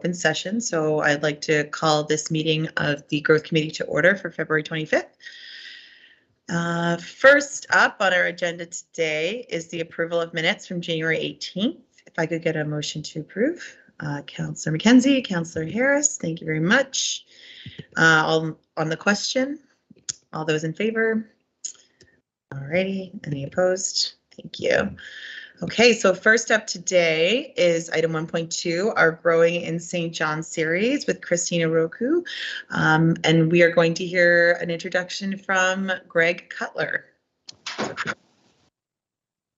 open session. So I'd like to call this meeting of the Growth Committee to order for February 25th. First up on our agenda today is the approval of minutes from January 18th. If I could get a motion to approve. Councilor McKenzie, Councilor Harris, thank you very much. On the question, all those in favor? Alrighty, any opposed? Thank you. Okay, so first up today is item 1.2, our Growing in St. John series with Christina Roku. And we are going to hear an introduction from Greg Cutler.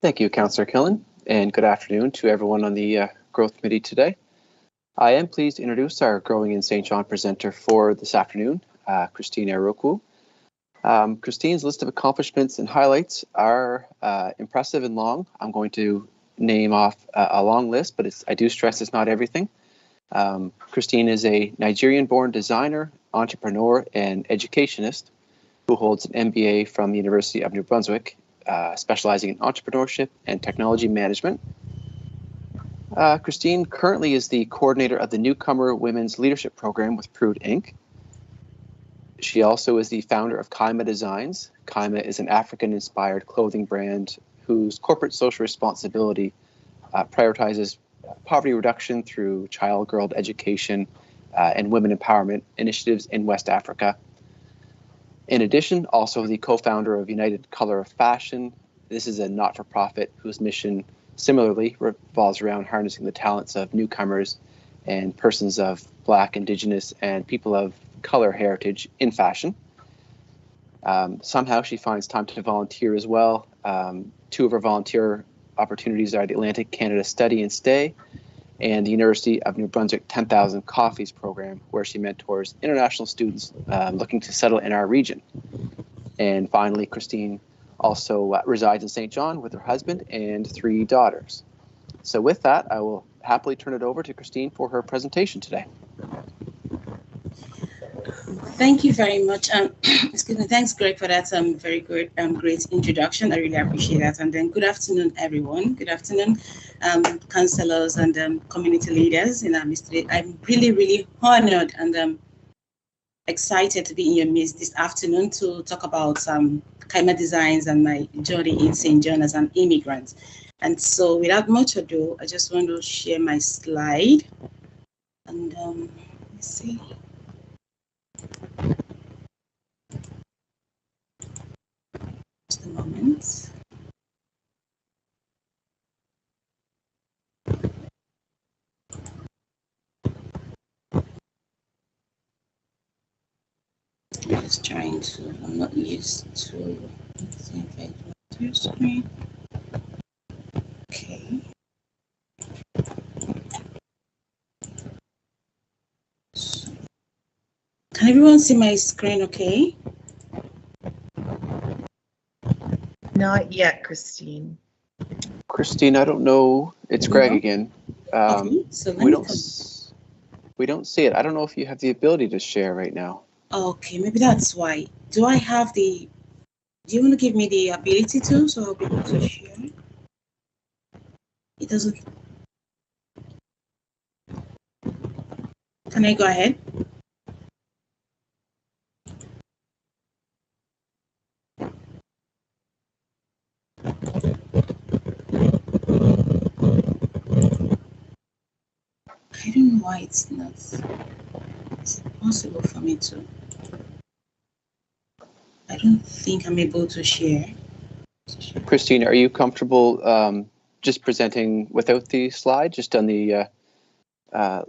Thank you, Councillor Killen, and good afternoon to everyone on the Growth Committee today. I am pleased to introduce our Growing in St. John presenter for this afternoon, Christina Roku. Christine's list of accomplishments and highlights are impressive and long. I'm going to name off a long list, but I do stress it's not everything. Christine is a Nigerian-born designer, entrepreneur, and educationist who holds an MBA from the University of New Brunswick, specializing in entrepreneurship and technology management. Christine currently is the coordinator of the Newcomer Women's Leadership Program with Prude Inc. She also is the founder of Kaima Designs. Kaima is an African-inspired clothing brand whose corporate social responsibility prioritizes poverty reduction through child-girl education and women empowerment initiatives in West Africa. In addition, also the co-founder of United Color of Fashion. This is a not-for-profit whose mission similarly revolves around harnessing the talents of newcomers and persons of Black, Indigenous, and people of color heritage in fashion. Somehow she finds time to volunteer as well. Two of her volunteer opportunities are the Atlantic Canada Study and Stay and the University of New Brunswick 10,000 Coffees program, where she mentors international students looking to settle in our region. And finally, Christine also resides in St. John with her husband and 3 daughters. So with that, I will happily turn it over to Christine for her presentation today. Thank you very much. Excuse me. Thanks, Greg, for that very good, great introduction. I really appreciate that. And then good afternoon, everyone. Good afternoon, councillors and community leaders in our midst. I'm really, really honored and excited to be in your midst this afternoon to talk about Kaima Designs and my journey in St. John as an immigrant. And so without much ado, I just want to share my slide. And let's see. Just a moment. I'm just trying to, I'm not used to, let's see if I do your screen. Okay. So, can everyone see my screen okay? Not yet, Christine. Christine, I don't know. It's Greg again. Okay, so we don't see it. I don't know if you have the ability to share right now. Okay, maybe that's why. Do I have the, do you want to give me the ability to, so I'll be able to share? It doesn't. Can I go ahead? I don't know why it's not. It's impossible for me to. I don't think I'm able to share. Christine, are you comfortable just presenting without the slide, just on the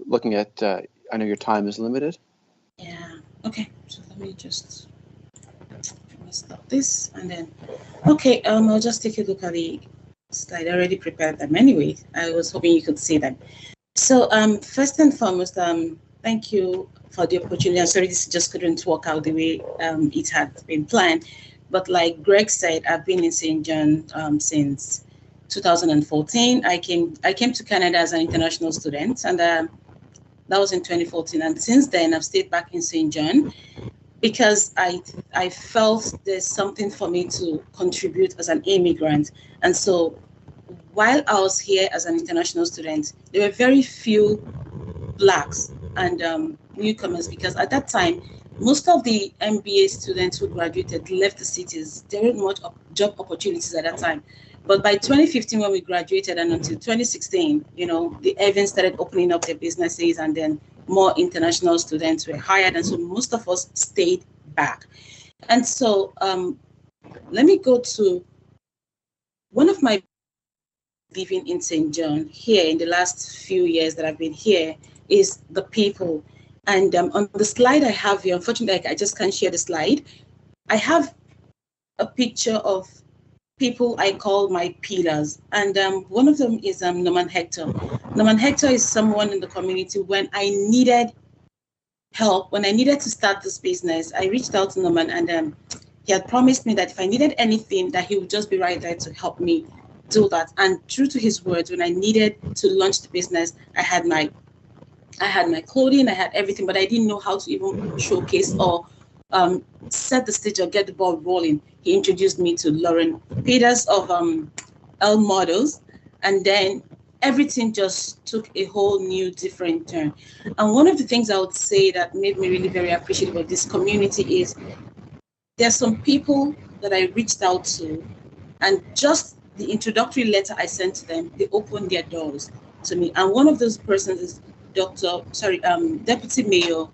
looking at, I know your time is limited. Yeah, okay, so let me just stop this and then, okay, I'll just take a look at the slide. I already prepared them anyway. I was hoping you could see them. So first and foremost, thank you for the opportunity. I'm sorry this just couldn't work out the way it had been planned. But like Greg said, I've been in St. John since 2014. I came to Canada as an international student, and that was in 2014. And since then, I've stayed back in St. John because I felt there's something for me to contribute as an immigrant. And so while I was here as an international student, there were very few Blacks and newcomers, because at that time, most of the MBA students who graduated left the cities. There weren't much job opportunities at that time. But by 2015, when we graduated, and until 2016, the events started opening up their businesses, and then more international students were hired, and so most of us stayed back. And so let me go to one of my living in St. John here in the last few years that I've been here is the people. And on the slide I have here, unfortunately, I just can't share the slide. I have a picture of people I call my pillars. And one of them is Norman Hector. Norman Hector is someone in the community. When I needed help, when I needed to start this business, I reached out to Norman, and he had promised me that if I needed anything, that he would just be right there to help me do that. And true to his words, when I needed to launch the business, I had my clothing, I had everything, but I didn't know how to even showcase or set the stage or get the ball rolling. He introduced me to Lauren Peters of L Models, and then everything just took a whole new different turn. And one of the things I would say that made me really very appreciative of this community is there are some people that I reached out to, and just the introductory letter I sent to them, they opened their doors to me. And one of those persons is Deputy Mayor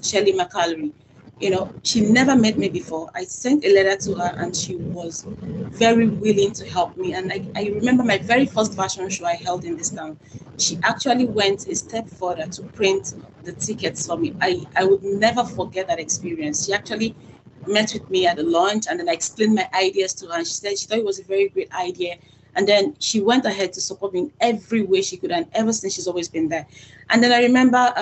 Shelley McAllery. She never met me before. I sent a letter to her, and she was very willing to help me. And I remember my very first fashion show I held in this town. She actually went a step further to print the tickets for me. I would never forget that experience. She actually met with me at the launch, and then I explained my ideas to her, and she said she thought it was a very great idea. And then she went ahead to support me in every way she could, and ever since she's always been there. And then I remember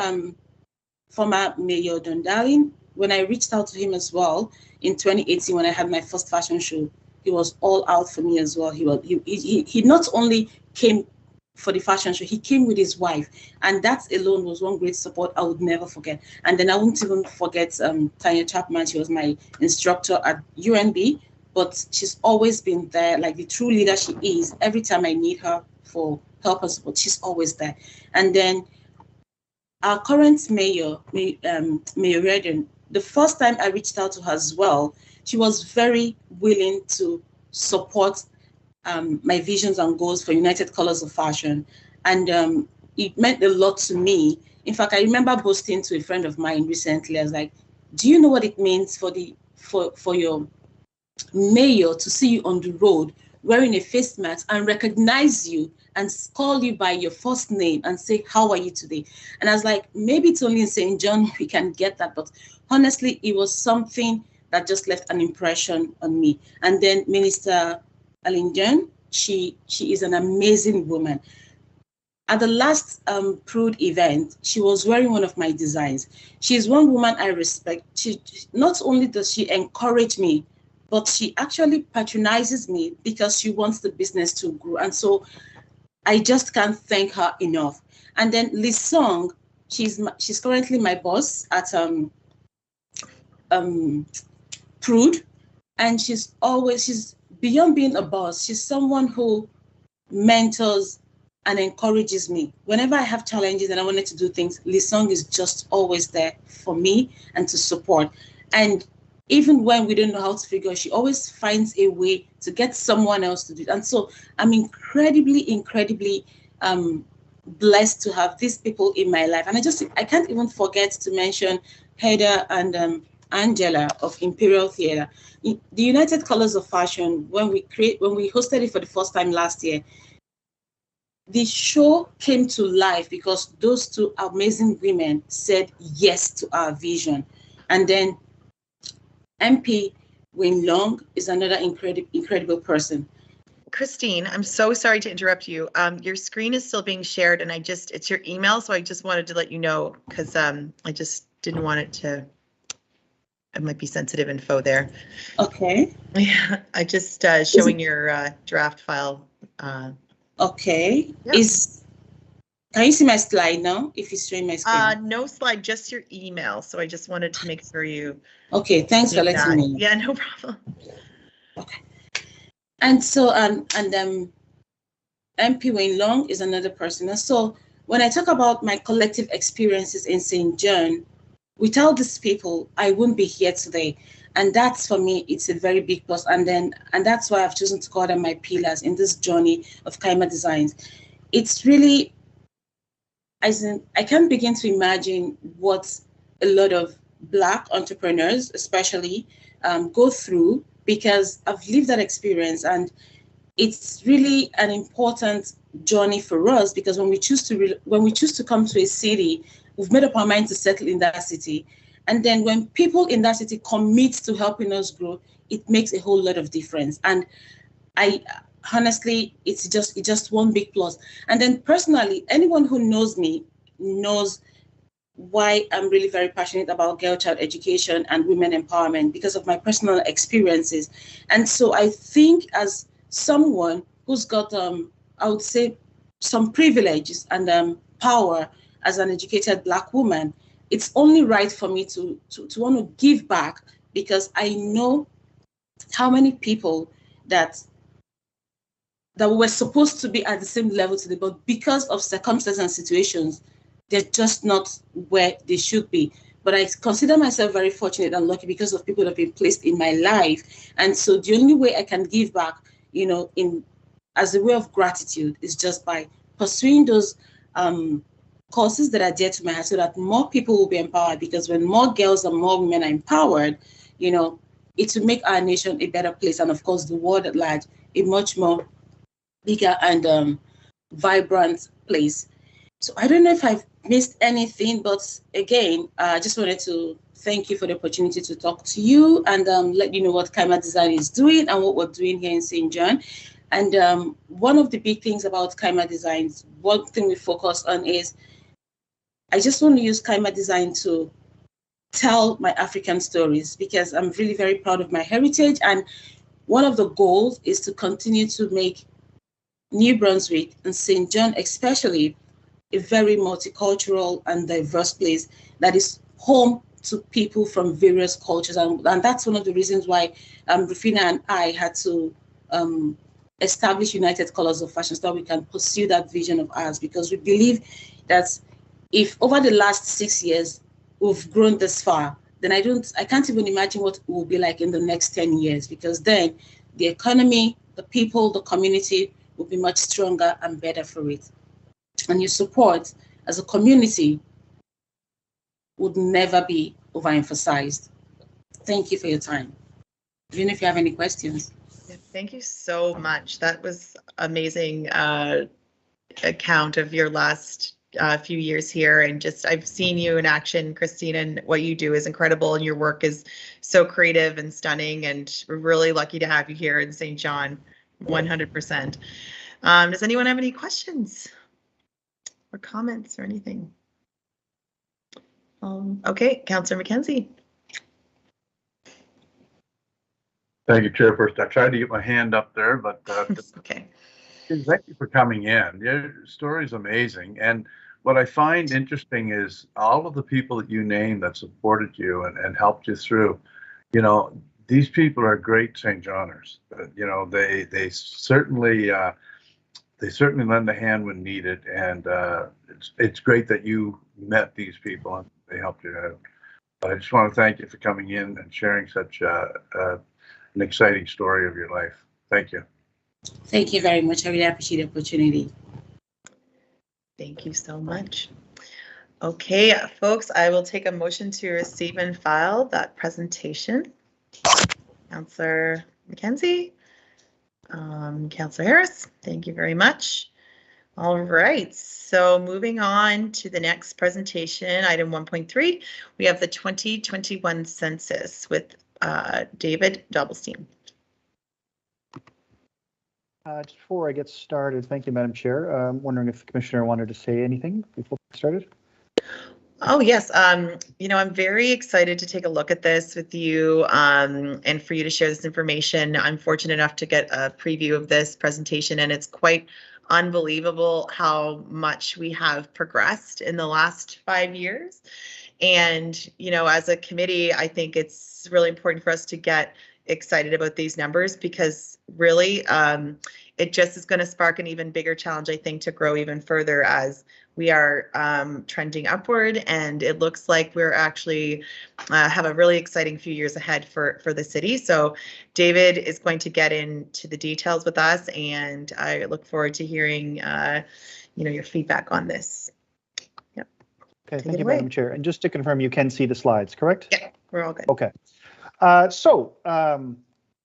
former Mayor Don Darling, when I reached out to him as well in 2018 when I had my first fashion show, he was all out for me as well. He not only came for the fashion show, he came with his wife, and that alone was one great support I would never forget. And then I won't even forget Tanya Chapman. She was my instructor at UNB, but she's always been there, like the true leader she is. Every time I need her for help and support, she's always there. And then our current mayor, Mayor Redden, the first time I reached out to her as well, she was very willing to support my visions and goals for United Colors of Fashion. And it meant a lot to me. In fact, I remember boasting to a friend of mine recently. I was like, do you know what it means for your mayor to see you on the road wearing a face mask and recognize you and call you by your first name and say, how are you today? And I was like, maybe it's only in St. John we can get that. But honestly, it was something that just left an impression on me. And then Minister Alinjan, she is an amazing woman. At the last Prude event, she was wearing one of my designs. She's one woman I respect. She not only does she encourage me, but she actually patronizes me because she wants the business to grow. And so I just can't thank her enough. And then Liz Song, she's currently my boss at Prude, and she's beyond being a boss. She's someone who mentors and encourages me. Whenever I have challenges and I wanted to do things, Liz Song is just always there for me and to support. And even when we don't know how to figure, she always finds a way to get someone else to do it. And so I'm incredibly blessed to have these people in my life. And I can't even forget to mention Heather and Angela of Imperial Theatre. The United Colors of Fashion, when we hosted it for the first time last year, the show came to life because those two amazing women said yes to our vision. And then MP Wayne Long is another incredible person. Christine, I'm so sorry to interrupt you. Your screen is still being shared, and it's your email, so I just wanted to let you know because I just didn't want it might be sensitive info there. Okay. Yeah, I just showing your draft file. Okay. Yeah. Can you see my slide now? If you're showing my screen. No slide, just your email. So I just wanted to make sure you. Okay, thanks for letting me know. Yeah, no problem. Okay. And so MP Wayne Long is another person. And so when I talk about my collective experiences in St. John, without these people, I wouldn't be here today. And that's, for me, it's a very big plus. And that's why I've chosen to call them my pillars in this journey of Kaima Designs. It's really, I can't begin to imagine what a lot of Black entrepreneurs, especially, go through, because I've lived that experience. And it's really an important journey for us, because when we choose to come to a city, we've made up our mind to settle in that city. And then when people in that city commit to helping us grow, it makes a whole lot of difference. And I honestly, it's just one big plus. And then personally, anyone who knows me knows why I'm really very passionate about girl child education and women empowerment, because of my personal experiences. And so I think, as someone who's got, I would say, some privileges and power as an educated Black woman, it's only right for me to want to give back, because I know how many people that were supposed to be at the same level today, but because of circumstances and situations, they're just not where they should be. But I consider myself very fortunate and lucky because of people that have been placed in my life. And so the only way I can give back, as a way of gratitude, is just by pursuing those causes that are dear to my heart, so that more people will be empowered. Because when more girls and more women are empowered, it will make our nation a better place, and of course the world at large a much more bigger and vibrant place. So I don't know if I've missed anything, but again, I just wanted to thank you for the opportunity to talk to you and let you know what Kaima Design is doing and what we're doing here in St. John. And one of the big things about Kaima Designs, one thing we focus on is, I just want to use Kaima Design to tell my African stories, because I'm really very proud of my heritage. And one of the goals is to continue to make New Brunswick and St. John especially a very multicultural and diverse place that is home to people from various cultures. And that's one of the reasons why Rufina and I had to establish United Colors of Fashion, so that we can pursue that vision of ours, because we believe that if over the last 6 years we've grown this far, then I can't even imagine what it will be like in the next 10 years, because then the economy, the people, the community will be much stronger and better for it. And your support as a community would never be overemphasized. Thank you for your time. Even if you have any questions. Thank you so much. That was amazing account of your last few years here, and just I've seen you in action, Christine, and what you do is incredible, and your work is so creative and stunning, and we're really lucky to have you here in St. John, 100%. Does anyone have any questions or comments or anything? Okay, Councilor McKenzie. Thank you, Chairperson. I tried to get my hand up there, but okay. Thank you for coming in. Your story is amazing. And what I find interesting is all of the people that you named that supported you and helped you through, these people are great St. Johners. They certainly lend a hand when needed. And it's great that you met these people and they helped you out. But I just want to thank you for coming in and sharing such an exciting story of your life. Thank you. Thank you very much. I really appreciate the opportunity. Thank you so much. Okay, folks, I will take a motion to receive and file that presentation. Councilor McKenzie, Councilor Harris, thank you very much. All right, so moving on to the next presentation, item 1.3, we have the 2021 census with David Dobbelstein. Just before I get started, thank you, Madam Chair. I'm wondering if the Commissioner wanted to say anything before we started. Oh, yes. I'm very excited to take a look at this with you and for you to share this information. I'm fortunate enough to get a preview of this presentation, and it's quite unbelievable how much we have progressed in the last 5 years. And, as a committee, I think it's really important for us to get excited about these numbers, because really it just is going to spark an even bigger challenge, I think, to grow even further as we are trending upward, and it looks like we're actually have a really exciting few years ahead for the city. So David is going to get into the details with us, and I look forward to hearing your feedback on this. Yep. Okay, thank you, Madam Chair. And just to confirm, you can see the slides, correct? Yeah, we're all good. Okay.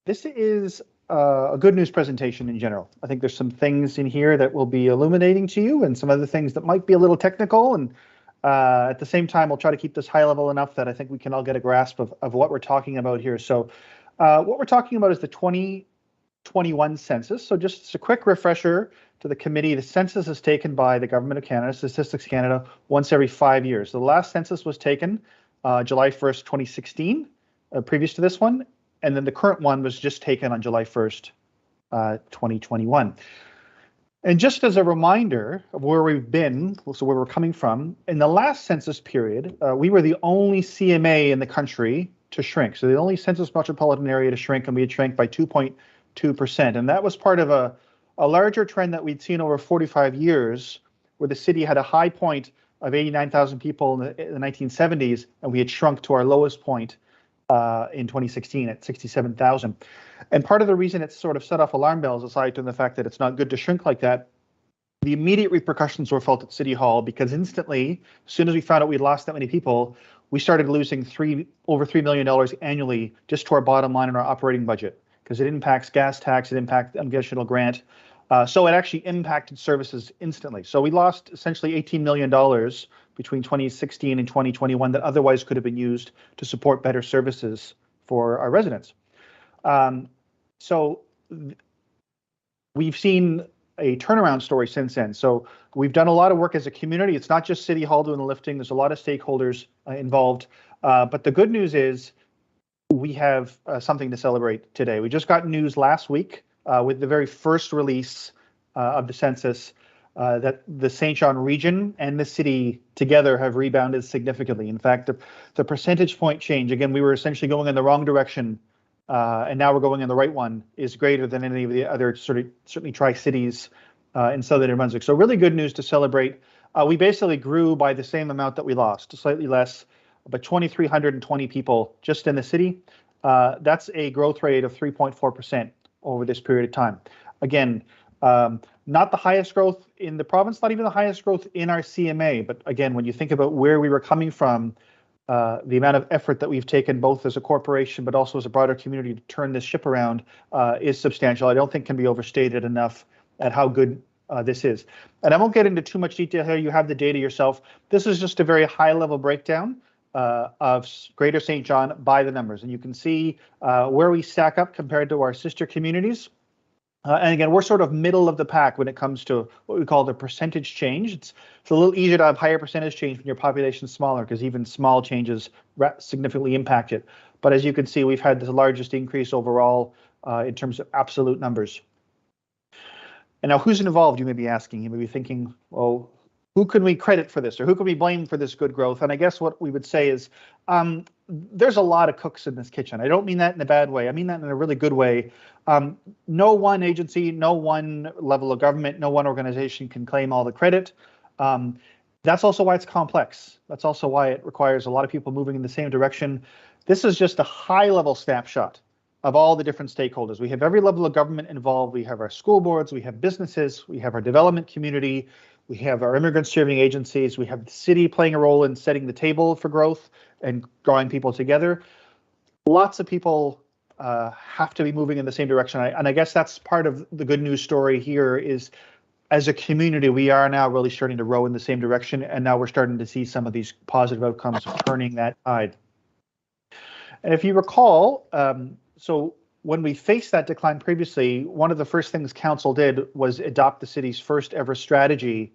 This is a good news presentation in general. I think there's some things in here that will be illuminating to you and some other things that might be a little technical. And at the same time, we'll try to keep this high level enough that I think we can all get a grasp of what we're talking about here. So what we're talking about is the 2021 census. So just a quick refresher to the committee, the census is taken by the Government of Canada, Statistics Canada, once every 5 years. The last census was taken July 1st, 2016, previous to this one. And then the current one was just taken on July 1st, 2021. And just as a reminder of where we've been, so where we're coming from, in the last census period, we were the only CMA in the country to shrink. So the only census metropolitan area to shrink, and we had shrank by 2.2%. And that was part of a larger trend that we'd seen over 45 years, where the city had a high point of 89,000 people in the 1970s, and we had shrunk to our lowest point in 2016 at 67,000. And part of the reason it's sort of set off alarm bells, aside from the fact that it's not good to shrink like that, the immediate repercussions were felt at City Hall, because instantly, as soon as we found out we'd lost that many people, we started losing over $3 million annually just to our bottom line in our operating budget, because it impacts gas tax, it impacts the unconditional grant. So it actually impacted services instantly. So we lost essentially $18 million between 2016 and 2021 that otherwise could have been used to support better services for our residents. So we've seen a turnaround story since then. So we've done a lot of work as a community. It's not just City Hall doing the lifting. There's a lot of stakeholders involved. But the good news is we have something to celebrate today. We just got news last week with the very first release of the census that the St. John region and the city together have rebounded significantly. In fact, the percentage point change, again, we were essentially going in the wrong direction, and now we're going in the right one, is greater than any of the other certainly Tri-Cities in Southern New Brunswick. So really good news to celebrate. We basically grew by the same amount that we lost, slightly less, but 2,320 people just in the city. That's a growth rate of 3.4%. over this period of time. Again, not the highest growth in the province, not even the highest growth in our CMA. But again, when you think about where we were coming from, the amount of effort that we've taken both as a corporation, but also as a broader community to turn this ship around is substantial. I don't think can be overstated enough at how good this is. And I won't get into too much detail here. You have the data yourself. This is just a very high level breakdown of Greater St. John by the numbers. And you can see where we stack up compared to our sister communities. And again, we're sort of middle of the pack when it comes to what we call the percentage change. It's a little easier to have higher percentage change when your population is smaller, because even small changes significantly impact it. But as you can see, we've had the largest increase overall in terms of absolute numbers. And now, who's involved, you may be asking. You may be thinking, well, who can we credit for this, or who can we blame for this good growth? And I guess what we would say is there's a lot of cooks in this kitchen. I don't mean that in a bad way. I mean that in a really good way. No one agency, no one level of government, no one organization can claim all the credit. That's also why it's complex. That's also why it requires a lot of people moving in the same direction. This is just a high-level snapshot of all the different stakeholders. We have every level of government involved. We have our school boards, we have businesses, we have our development community, we have our immigrant serving agencies, we have the city playing a role in setting the table for growth and drawing people together. Lots of people have to be moving in the same direction. And I guess that's part of the good news story here is, as a community, we are now really starting to row in the same direction. And now we're starting to see some of these positive outcomes of turning that tide. And if you recall, so when we faced that decline previously, one of the first things council did was adopt the city's first ever strategy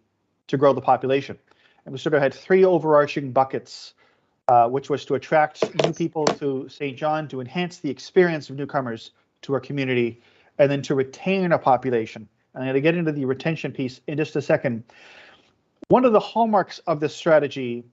to grow the population. And we sort of had three overarching buckets, which was to attract new people to St. John, to enhance the experience of newcomers to our community, and then to retain our population. And I'm going to get into the retention piece in just a second. One of the hallmarks of this strategy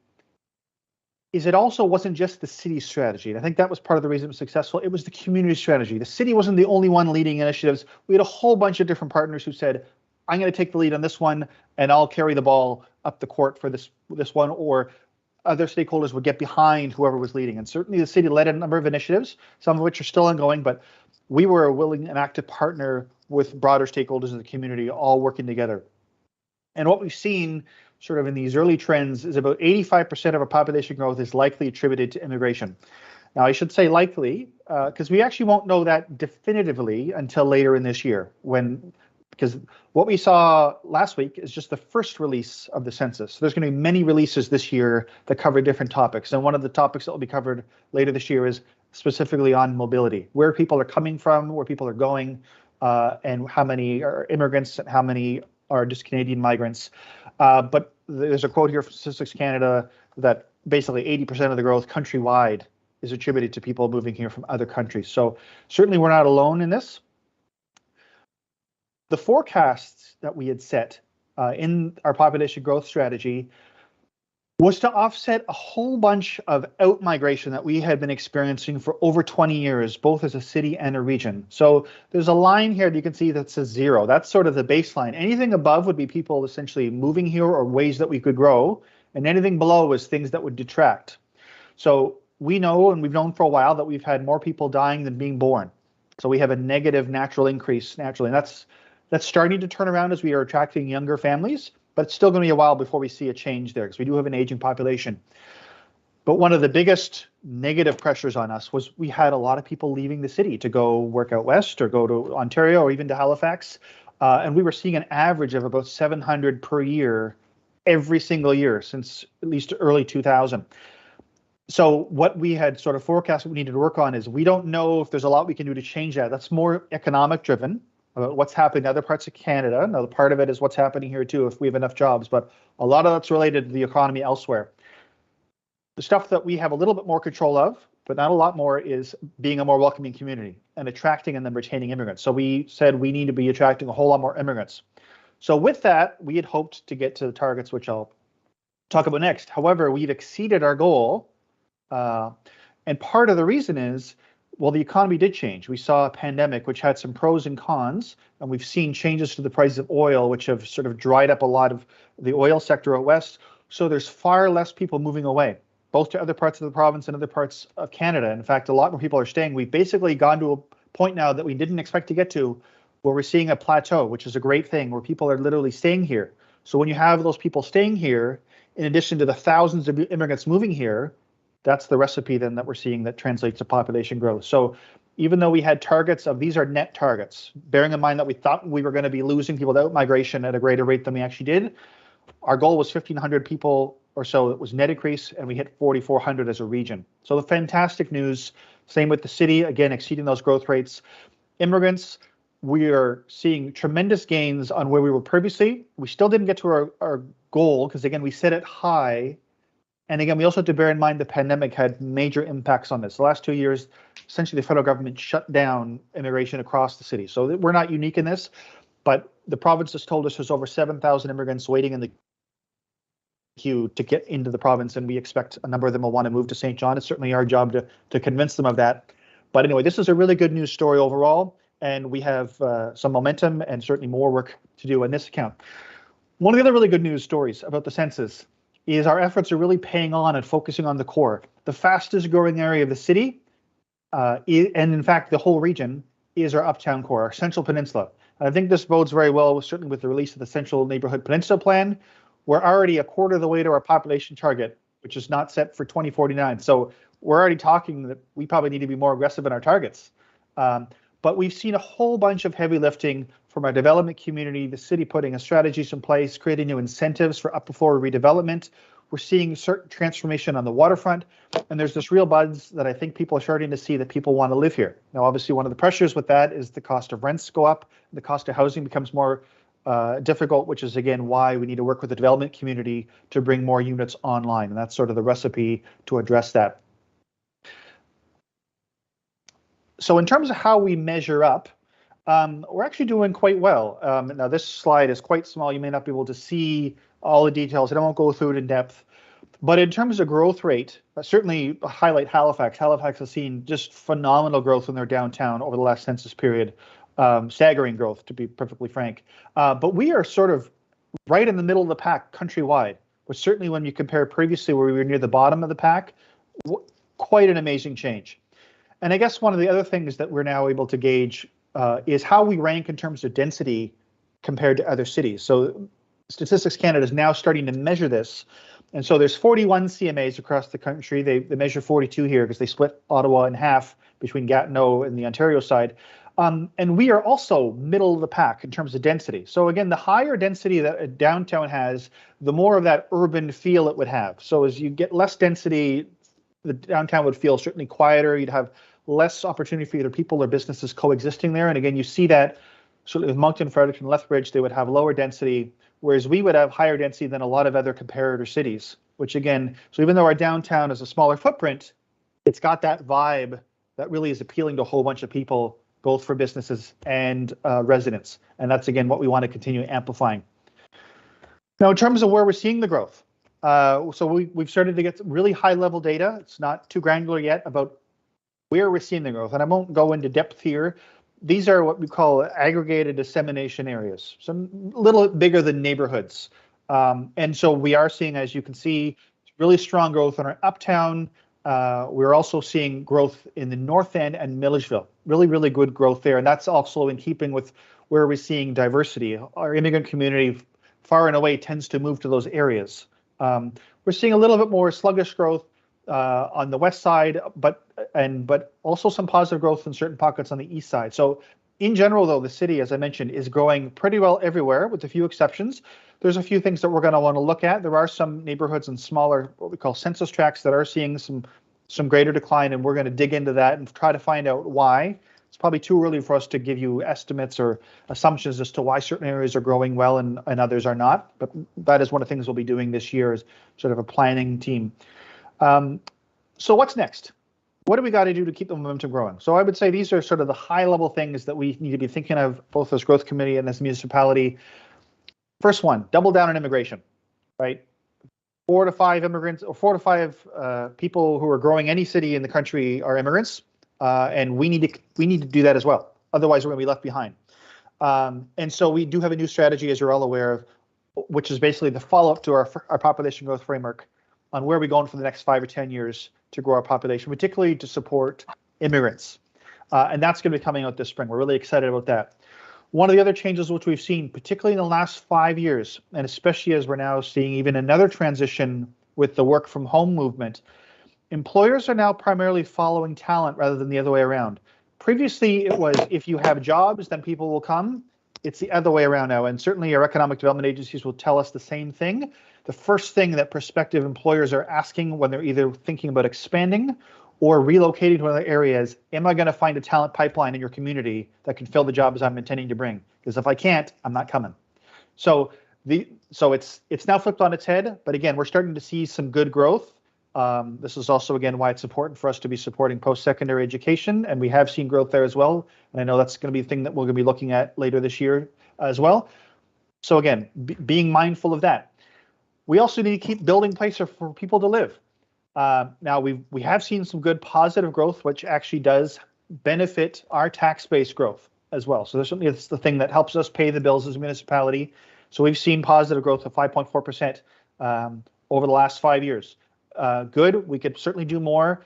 is it also wasn't just the city's strategy. And I think that was part of the reason it was successful. It was the community strategy. The city wasn't the only one leading initiatives. We had a whole bunch of different partners who said, I'm going to take the lead on this one, and I'll carry the ball up the court for this one, or other stakeholders would get behind whoever was leading. And certainly the city led a number of initiatives, some of which are still ongoing, but we were a willing and active partner with broader stakeholders in the community, all working together. And what we've seen sort of in these early trends is about 85% of our population growth is likely attributed to immigration. Now, I should say likely, because we actually won't know that definitively until later in this year, because what we saw last week is just the first release of the census. So there's going to be many releases this year that cover different topics. And one of the topics that will be covered later this year is specifically on mobility, where people are coming from, where people are going, and how many are immigrants and how many are just Canadian migrants. But there's a quote here from Statistics Canada that basically 80% of the growth countrywide is attributed to people moving here from other countries. So certainly we're not alone in this. The forecasts that we had set in our population growth strategy was to offset a whole bunch of out-migration that we had been experiencing for over 20 years, both as a city and a region. So there's a line here that you can see that says 0. That's sort of the baseline. Anything above would be people essentially moving here or ways that we could grow, and anything below is things that would detract. So we know, and we've known for a while, that we've had more people dying than being born. So we have a negative natural increase naturally, and that's starting to turn around as we are attracting younger families. But it's still going to be a while before we see a change there because we do have an aging population. But one of the biggest negative pressures on us was we had a lot of people leaving the city to go work out west or go to Ontario or even to Halifax. And we were seeing an average of about 700 per year every single year since at least early 2000. So what we had sort of forecast we needed to work on is we don't know if there's a lot we can do to change that. That's more economic driven. About what's happening in other parts of Canada. Now, part of it is what's happening here too, if we have enough jobs, but a lot of that's related to the economy elsewhere. The stuff that we have a little bit more control of, but not a lot more, is being a more welcoming community and attracting and then retaining immigrants. So we said we need to be attracting a whole lot more immigrants. So with that, we had hoped to get to the targets, which I'll talk about next. However, we've exceeded our goal. And part of the reason is, well, the economy did change. We saw a pandemic, which had some pros and cons, and we've seen changes to the price of oil, which have sort of dried up a lot of the oil sector out west. So there's far less people moving away, both to other parts of the province and other parts of Canada. In fact, a lot more people are staying. We've basically gone to a point now that we didn't expect to get to, where we're seeing a plateau, which is a great thing, where people are literally staying here. So when you have those people staying here, in addition to the thousands of immigrants moving here, that's the recipe then that we're seeing that translates to population growth. So even though we had targets of, these are net targets, bearing in mind that we thought we were going to be losing people to out-migration at a greater rate than we actually did, our goal was 1,500 people or so that was net increase, and we hit 4,400 as a region. So the fantastic news, same with the city, again, exceeding those growth rates. Immigrants, we are seeing tremendous gains on where we were previously. We still didn't get to our goal because, again, we set it high. And again, we also have to bear in mind the pandemic had major impacts on this. The last 2 years, essentially the federal government shut down immigration across the city. So we're not unique in this, but the province has told us there's over 7,000 immigrants waiting in the queue to get into the province, and we expect a number of them will want to move to St. John. It's certainly our job to convince them of that. But anyway, this is a really good news story overall, and we have some momentum and certainly more work to do on this account. One of the other really good news stories about the census is our efforts are really paying on and focusing on the core. The fastest growing area of the city, and in fact the whole region, is our uptown core, our Central Peninsula. And I think this bodes very well, certainly with the release of the Central Neighborhood Peninsula Plan. We're already a quarter of the way to our population target, which is not set for 2049. So we're already talking that we probably need to be more aggressive in our targets. But we've seen a whole bunch of heavy lifting from our development community, the city putting strategies in place, creating new incentives for upper floor redevelopment. We're seeing certain transformation on the waterfront, and there's this real buzz that I think people are starting to see that people want to live here. Now, obviously, one of the pressures with that is the cost of rents go up, the cost of housing becomes more difficult, which is, again, why we need to work with the development community to bring more units online, and that's sort of the recipe to address that. So in terms of how we measure up, we're actually doing quite well. Now, this slide is quite small. You may not be able to see all the details, and I won't go through it in depth. But in terms of growth rate, certainly highlight Halifax. Halifax has seen just phenomenal growth in their downtown over the last census period. staggering growth, to be perfectly frank. But we are sort of right in the middle of the pack countrywide, which certainly when you compare previously where we were near the bottom of the pack, quite an amazing change. And I guess one of the other things that we're now able to gauge is how we rank in terms of density compared to other cities. So Statistics Canada is now starting to measure this. And so there's 41 CMAs across the country. They measure 42 here because they split Ottawa in half between Gatineau and the Ontario side. And we are also middle of the pack in terms of density. So again, the higher density that a downtown has, the more of that urban feel it would have. So as you get less density, the downtown would feel certainly quieter. You'd have less opportunity for either people or businesses coexisting there. And again, you see that sort of with Moncton, Fredericton, Lethbridge, they would have lower density, whereas we would have higher density than a lot of other comparator cities, which again, so even though our downtown is a smaller footprint, it's got that vibe that really is appealing to a whole bunch of people, both for businesses and residents. And that's, again, what we want to continue amplifying. Now, in terms of where we're seeing the growth, so we've started to get really high level data. It's not too granular yet about where we're seeing the growth. And I won't go into depth here. These are what we call aggregated dissemination areas, so a little bigger than neighborhoods. And so we are seeing, as you can see, really strong growth in our uptown. We're also seeing growth in the North End and Milledgeville, really, really good growth there. And that's also in keeping with where we're seeing diversity. Our immigrant community far and away tends to move to those areas. We're seeing a little bit more sluggish growth on the west side, but also some positive growth in certain pockets on the east side. So in general, though, the city, as I mentioned, is growing pretty well everywhere, with a few exceptions. There's a few things that we're going to want to look at. There are some neighborhoods and smaller, what we call census tracts, that are seeing some greater decline, and we're going to dig into that and try to find out why. It's probably too early for us to give you estimates or assumptions as to why certain areas are growing well and others are not. But that is one of the things we'll be doing this year, as sort of a planning team. So what's next? What do we got to do to keep the momentum growing? So I would say these are sort of the high level things that we need to be thinking of, both as growth committee and as municipality. First one, double down on immigration, right? 4 to 5 immigrants, or 4 to 5 people who are growing any city in the country are immigrants, and we need to do that as well. Otherwise, we're going to be left behind. And so we do have a new strategy, as you're all aware of, which is basically the follow-up to our population growth framework on where we're going for the next 5 or 10 years to grow our population, particularly to support immigrants. And that's going to be coming out this spring. We're really excited about that. One of the other changes which we've seen, particularly in the last 5 years, and especially as we're now seeing even another transition with the work from home movement, employers are now primarily following talent rather than the other way around. Previously, it was if you have jobs, then people will come. It's the other way around now. And certainly our economic development agencies will tell us the same thing. The first thing that prospective employers are asking when they're either thinking about expanding or relocating to other areas, am I going to find a talent pipeline in your community that can fill the jobs I'm intending to bring? Because if I can't, I'm not coming. So it's now flipped on its head. But again, we're starting to see some good growth. This is also, again, why it's important for us to be supporting post-secondary education. And we have seen growth there as well. And I know that's going to be a thing that we're going to be looking at later this year as well. So again, being mindful of that. We also need to keep building places for people to live. Now, we have seen some good positive growth, which actually does benefit our tax base growth as well. So certainly it's the thing that helps us pay the bills as a municipality. So we've seen positive growth of 5.4% over the last 5 years. Good. We could certainly do more.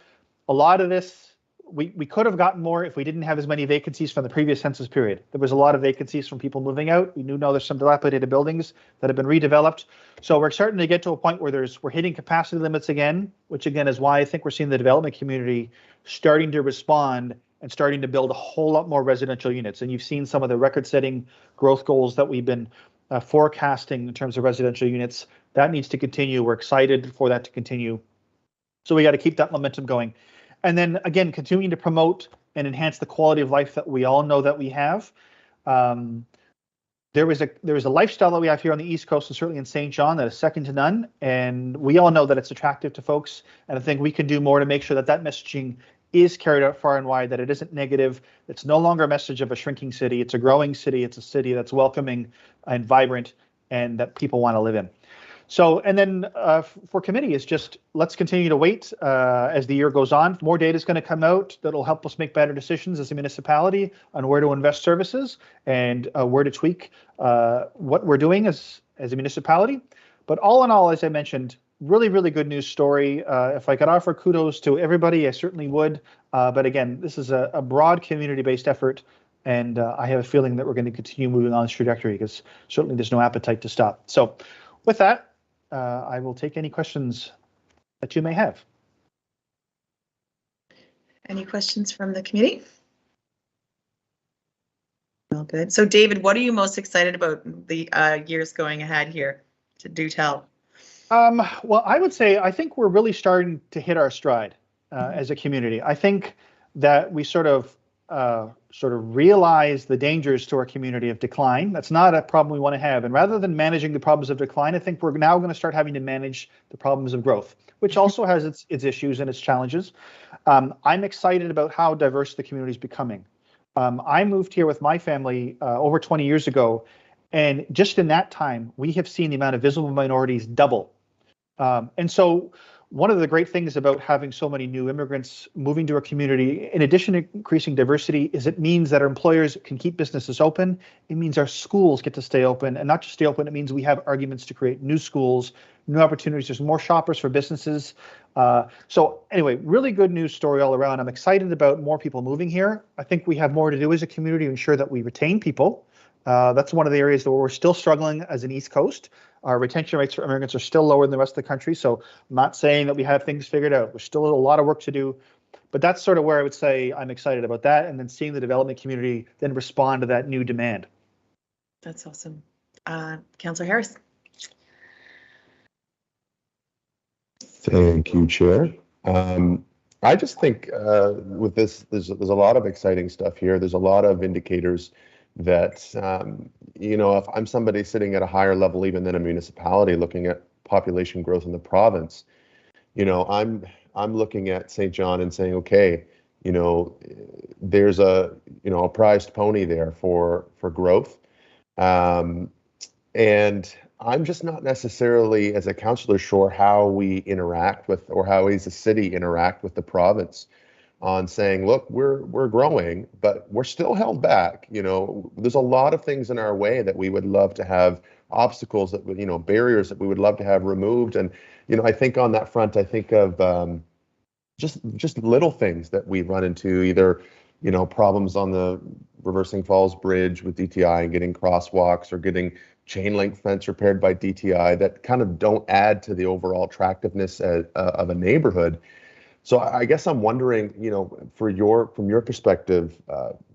A lot of this, we could have gotten more if we didn't have as many vacancies from the previous census period. There was a lot of vacancies from people moving out. We do know there's some dilapidated buildings that have been redeveloped. So we're starting to get to a point where we're hitting capacity limits again, which again is why I think we're seeing the development community starting to respond and starting to build a whole lot more residential units. And you've seen some of the record-setting growth goals that we've been forecasting in terms of residential units. That needs to continue. We're excited for that to continue. So we got to keep that momentum going. And then again, continuing to promote and enhance the quality of life that we all know that we have. There is a lifestyle that we have here on the East Coast and certainly in St. John that is second to none. And we all know that it's attractive to folks. And I think we can do more to make sure that messaging is carried out far and wide, that it isn't negative. It's no longer a message of a shrinking city. It's a growing city. It's a city that's welcoming and vibrant and that people want to live in. So, and then for committee, it's just let's continue to wait as the year goes on. More data is going to come out that'll help us make better decisions as a municipality on where to invest services and where to tweak what we're doing as a municipality. But all in all, as I mentioned, really, really good news story. If I could offer kudos to everybody, I certainly would. But again, this is a broad community-based effort. And I have a feeling that we're going to continue moving on this trajectory because certainly there's no appetite to stop. So with that, I will take any questions that you may have. Any questions from the committee? All good. So David, what are you most excited about the years going ahead here? Do tell. Well, I would say I think we're really starting to hit our stride as a community. I think that we sort of realize the dangers to our community of decline. That's not a problem we want to have. And rather than managing the problems of decline, I think we're now going to start having to manage the problems of growth, which also has its issues and its challenges. I'm excited about how diverse the community is becoming. I moved here with my family over 20 years ago, and just in that time, we have seen the amount of visible minorities double. And so one of the great things about having so many new immigrants moving to our community, in addition to increasing diversity, is it means that our employers can keep businesses open. It means our schools get to stay open, and not just stay open, it means we have arguments to create new schools, new opportunities. There's more shoppers for businesses. So anyway, really good news story all around. I'm excited about more people moving here. I think we have more to do as a community to ensure that we retain people. That's one of the areas where we're still struggling as an East Coast. Our retention rates for immigrants are still lower than the rest of the country. So I'm not saying that we have things figured out. There's still a lot of work to do. But that's sort of where I would say I'm excited about that. And then seeing the development community then respond to that new demand. That's awesome. Councilor Harris. Thank you, Chair. I just think with this, there's a lot of exciting stuff here. There's a lot of indicators that, if I'm somebody sitting at a higher level even than a municipality looking at population growth in the province, I'm looking at St. John and saying, okay, there's a prized pony there for growth. And I'm just not necessarily, as a councillor, sure how we interact with, or how we as a city interact with the province on saying, look, we're growing, but we're still held back. There's a lot of things in our way that we would love to have, obstacles that would, barriers that we would love to have removed. And, I think on that front, I think of just little things that we run into, either, problems on the Reversing Falls Bridge with DTI and getting crosswalks, or getting chain link fence repaired by DTI that kind of don't add to the overall attractiveness of a neighborhood. So I guess I'm wondering, from your perspective,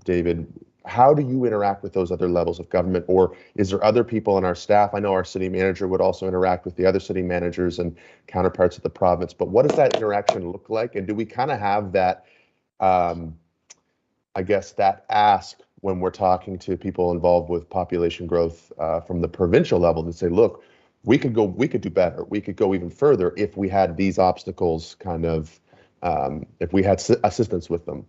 David, how do you interact with those other levels of government, or is there other people in our staff? I know our city manager would also interact with the other city managers and counterparts of the province, but what does that interaction look like? And do we kind of have that, that ask when we're talking to people involved with population growth from the provincial level to say, look, we could do better. We could go even further if we had these obstacles if we had assistance with them.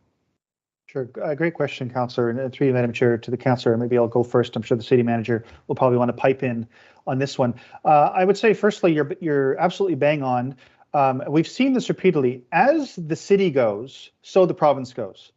Sure. Great question, Councillor. And through you, Madam Chair, to the Councillor, maybe I'll go first. I'm sure the City Manager will probably want to pipe in on this one. I would say, firstly, you're absolutely bang on. We've seen this repeatedly. As the city goes, so the province goes.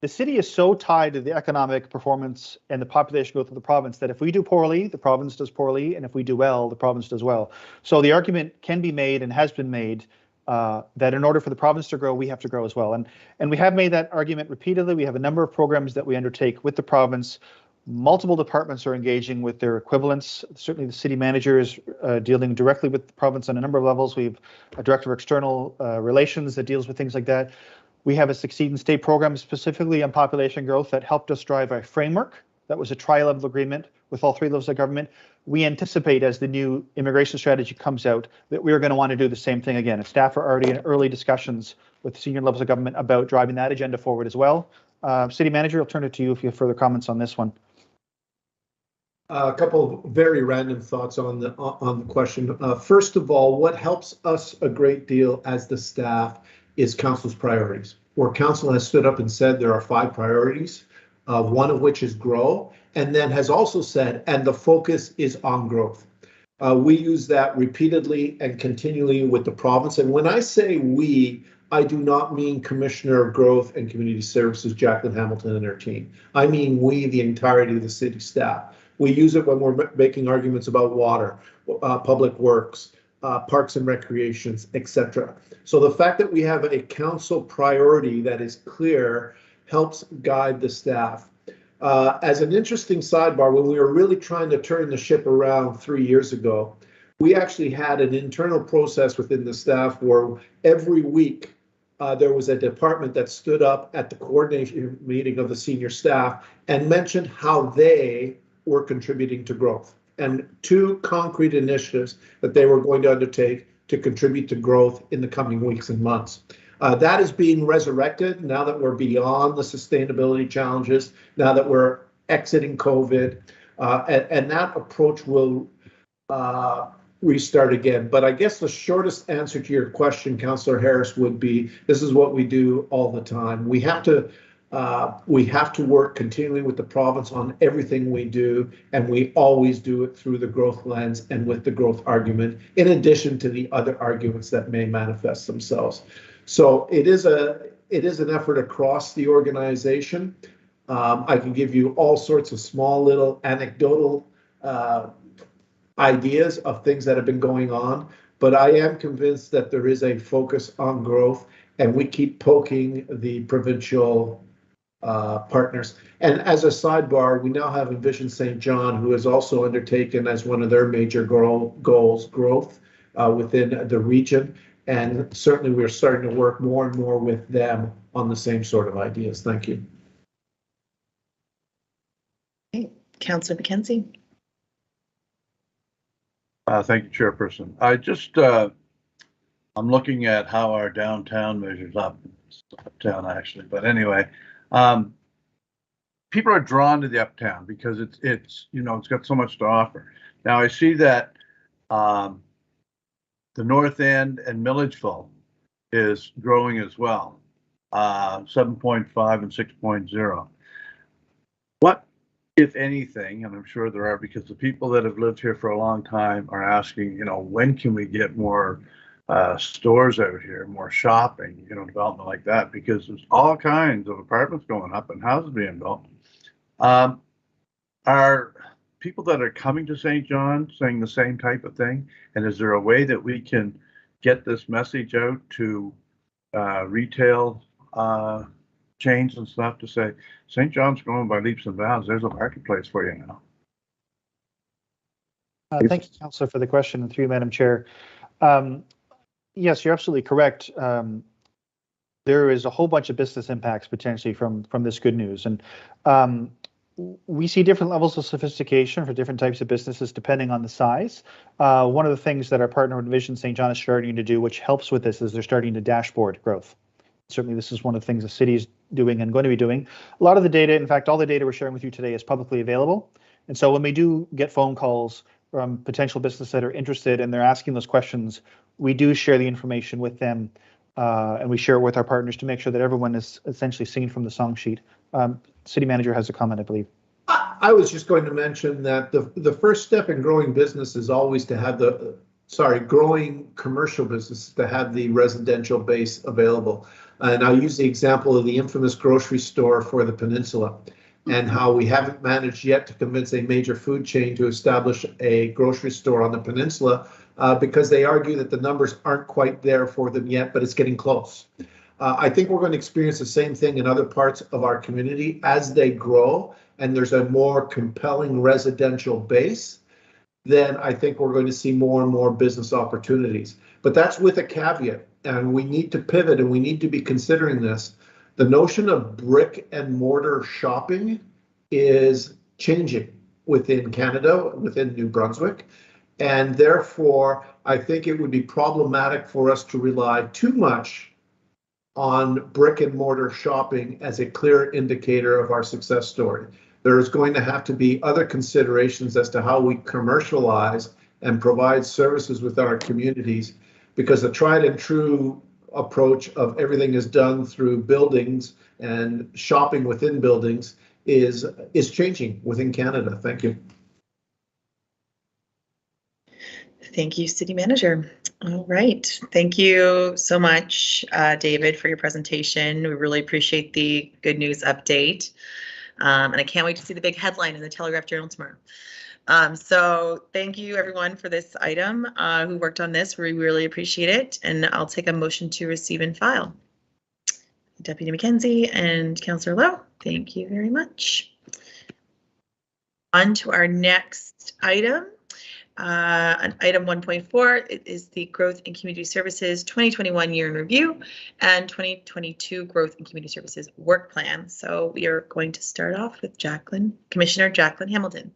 The city is so tied to the economic performance and the population growth of the province that if we do poorly, the province does poorly, and if we do well, the province does well. So the argument can be made and has been made that in order for the province to grow, we have to grow as well. And we have made that argument repeatedly. We have a number of programs that we undertake with the province. Multiple departments are engaging with their equivalents. Certainly the city manager is dealing directly with the province on a number of levels. We have a director of external relations that deals with things like that. We have a Succeed in State program specifically on population growth that helped us drive a framework. That was a tri-level agreement with all three levels of government. We anticipate, as the new immigration strategy comes out, that we are going to want to do the same thing again. And staff are already in early discussions with senior levels of government about driving that agenda forward as well. City Manager, I'll turn it to you if you have further comments on this one. A couple of very random thoughts on the question. First of all, what helps us a great deal as the staff is council's priorities, where council has stood up and said there are 5 priorities, one of which is grow, and then has also said, and the focus is on growth. We use that repeatedly and continually with the province. And when I say we, I do not mean Commissioner of Growth and Community Services, Jacqueline Hamilton and her team. I mean we, the entirety of the city staff. We use it when we're making arguments about water, public works, parks and recreations, etc. So the fact that we have a council priority that is clear helps guide the staff. As an interesting sidebar, when we were really trying to turn the ship around 3 years ago, we actually had an internal process within the staff where every week there was a department that stood up at the coordination meeting of the senior staff and mentioned how they were contributing to growth and 2 concrete initiatives that they were going to undertake to contribute to growth in the coming weeks and months. That is being resurrected now that we're beyond the sustainability challenges, now that we're exiting COVID, and that approach will restart again. But I guess the shortest answer to your question, Councillor Harris, would be this is what we do all the time. We have to work continually with the province on everything we do, and we always do it through the growth lens and with the growth argument, in addition to the other arguments that may manifest themselves. So it is an effort across the organization. I can give you all sorts of small little anecdotal ideas of things that have been going on, but I am convinced that there is a focus on growth, and we keep poking the provincial partners. And as a sidebar, we now have Envision St. John, who has also undertaken as one of their major goals growth within the region. And certainly we're starting to work more and more with them on the same sort of ideas. Thank you. Okay. Councillor McKenzie. Thank you, Chairperson. I'm looking at how our downtown measures up. Uptown, actually, but anyway, people are drawn to the uptown because it's got so much to offer. Now I see that the North End and Milledgeville is growing as well, 7.5 and 6.0. What, if anything, and I'm sure there are, because the people that have lived here for a long time are asking, when can we get more stores out here, more shopping, development like that, because there's all kinds of apartments going up and houses being built. Are people that are coming to St. John saying the same type of thing? And is there a way that we can get this message out to retail chains and stuff to say, St. John's growing by leaps and bounds, there's a marketplace for you now? Thank you, Councillor, for the question, and through you, Madam Chair. Yes, you're absolutely correct. There is a whole bunch of business impacts potentially from this good news, and we see different levels of sophistication for different types of businesses depending on the size. One of the things that our partner Envision St. John is starting to do, which helps with this, is they're starting to dashboard growth. Certainly, this is one of the things the city is doing and going to be doing. A lot of the data, in fact, all the data we're sharing with you today is publicly available. And so when we do get phone calls from potential businesses that are interested and they're asking those questions, we do share the information with them, and we share it with our partners to make sure that everyone is essentially singing from the song sheet. City Manager has a comment, I believe. I was just going to mention that the first step in growing business is always to have growing commercial business to have the residential base available. And I'll use the example of the infamous grocery store for the peninsula and how we haven't managed yet to convince a major food chain to establish a grocery store on the peninsula because they argue that the numbers aren't quite there for them yet, but it's getting close. I think we're going to experience the same thing in other parts of our community as they grow and there's a more compelling residential base. Then I think we're going to see more and more business opportunities. But that's with a caveat, and we need to pivot and we need to be considering this. The notion of brick and mortar shopping is changing within Canada, within New Brunswick, and therefore I think it would be problematic for us to rely too much on brick and mortar shopping as a clear indicator of our success story. There's going to have to be other considerations as to how we commercialize and provide services with our communities, because the tried and true approach of everything is done through buildings and shopping within buildings is changing within Canada. Thank you. Thank you, City Manager. All right. Thank you so much, David, for your presentation. We really appreciate the good news update. And I can't wait to see the big headline in the Telegraph Journal tomorrow. So thank you, everyone, for this item who worked on this. We really appreciate it. And I'll take a motion to receive and file. Deputy McKenzie and Councillor Lowe, thank you very much. On to our next item. Item 1.4 it is the Growth in Community Services 2021 Year in Review and 2022 Growth in Community Services Work Plan. So we are going to start off with Commissioner Jacqueline Hamilton.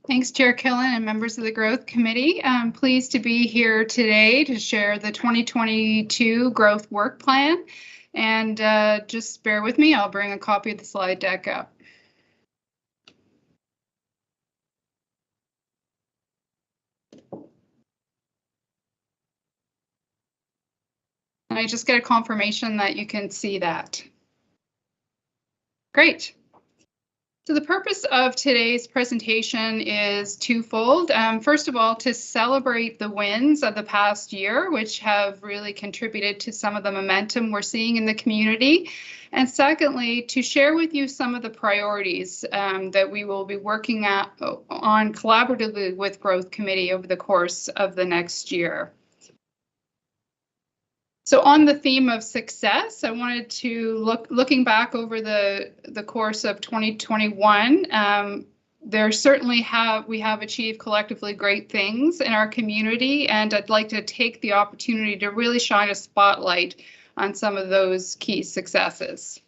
Thanks, Chair Killen and members of the Growth Committee. I'm pleased to be here today to share the 2022 Growth Work Plan. And just bear with me, I'll bring a copy of the slide deck up. Can I just get a confirmation that you can see that? Great. So the purpose of today's presentation is twofold. First of all, to celebrate the wins of the past year, which have really contributed to some of the momentum we're seeing in the community. And secondly, to share with you some of the priorities that we will be working on collaboratively with Growth Committee over the course of the next year. So on the theme of success, I wanted to looking back over the course of 2021. We certainly have achieved collectively great things in our community, and I'd like to take the opportunity to really shine a spotlight on some of those key successes.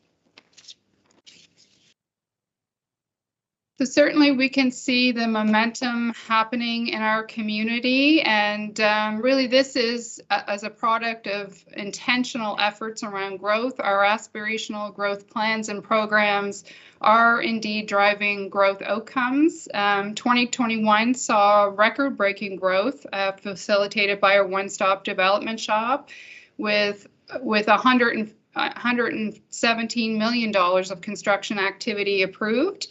So certainly we can see the momentum happening in our community, and really this is as a product of intentional efforts around growth. Our aspirational growth plans and programs are indeed driving growth outcomes. 2021 saw record-breaking growth facilitated by our one-stop development shop with $117 million of construction activity approved,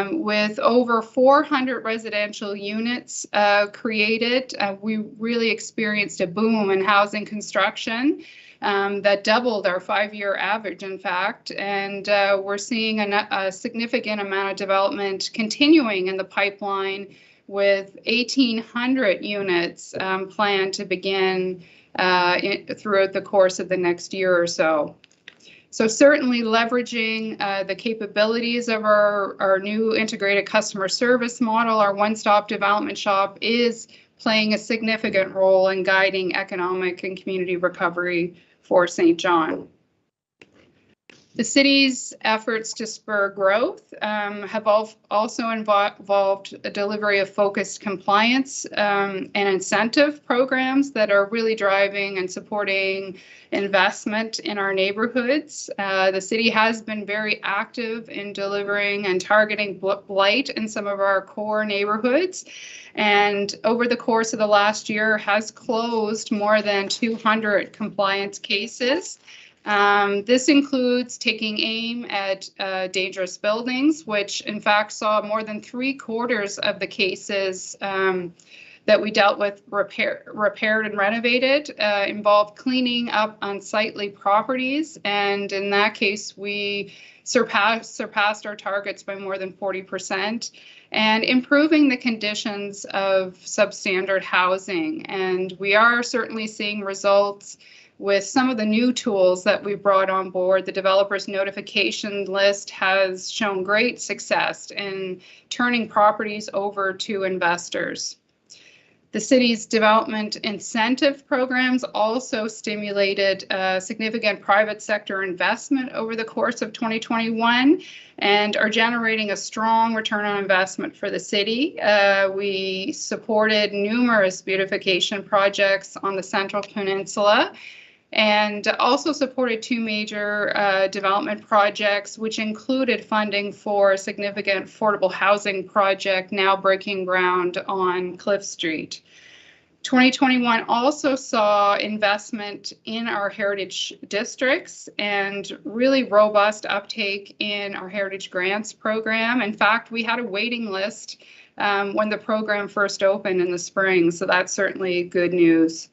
with over 400 residential units created. We really experienced a boom in housing construction that doubled our 5-year average, in fact, and we're seeing a significant amount of development continuing in the pipeline with 1,800 units planned to begin throughout the course of the next year or so. So certainly leveraging the capabilities of our new integrated customer service model, our one-stop development shop is playing a significant role in guiding economic and community recovery for St. John. The city's efforts to spur growth have also involved a delivery of focused compliance and incentive programs that are really driving and supporting investment in our neighborhoods. The city has been very active in delivering and targeting blight in some of our core neighborhoods, and over the course of the last year has closed more than 200 compliance cases. This includes taking aim at dangerous buildings, which in fact saw more than 3/4 of the cases that we dealt with repaired and renovated involved cleaning up unsightly properties. And in that case, we surpassed our targets by more than 40%, and improving the conditions of substandard housing. And we are certainly seeing results with some of the new tools that we brought on board. The developer's notification list has shown great success in turning properties over to investors. The city's development incentive programs also stimulated significant private sector investment over the course of 2021 and are generating a strong return on investment for the city. We supported numerous beautification projects on the Central Peninsula, and also supported 2 major development projects, which included funding for a significant affordable housing project now breaking ground on Cliff Street. 2021 also saw investment in our heritage districts and really robust uptake in our Heritage Grants program. In fact, we had a waiting list when the program first opened in the spring. So that's certainly good news.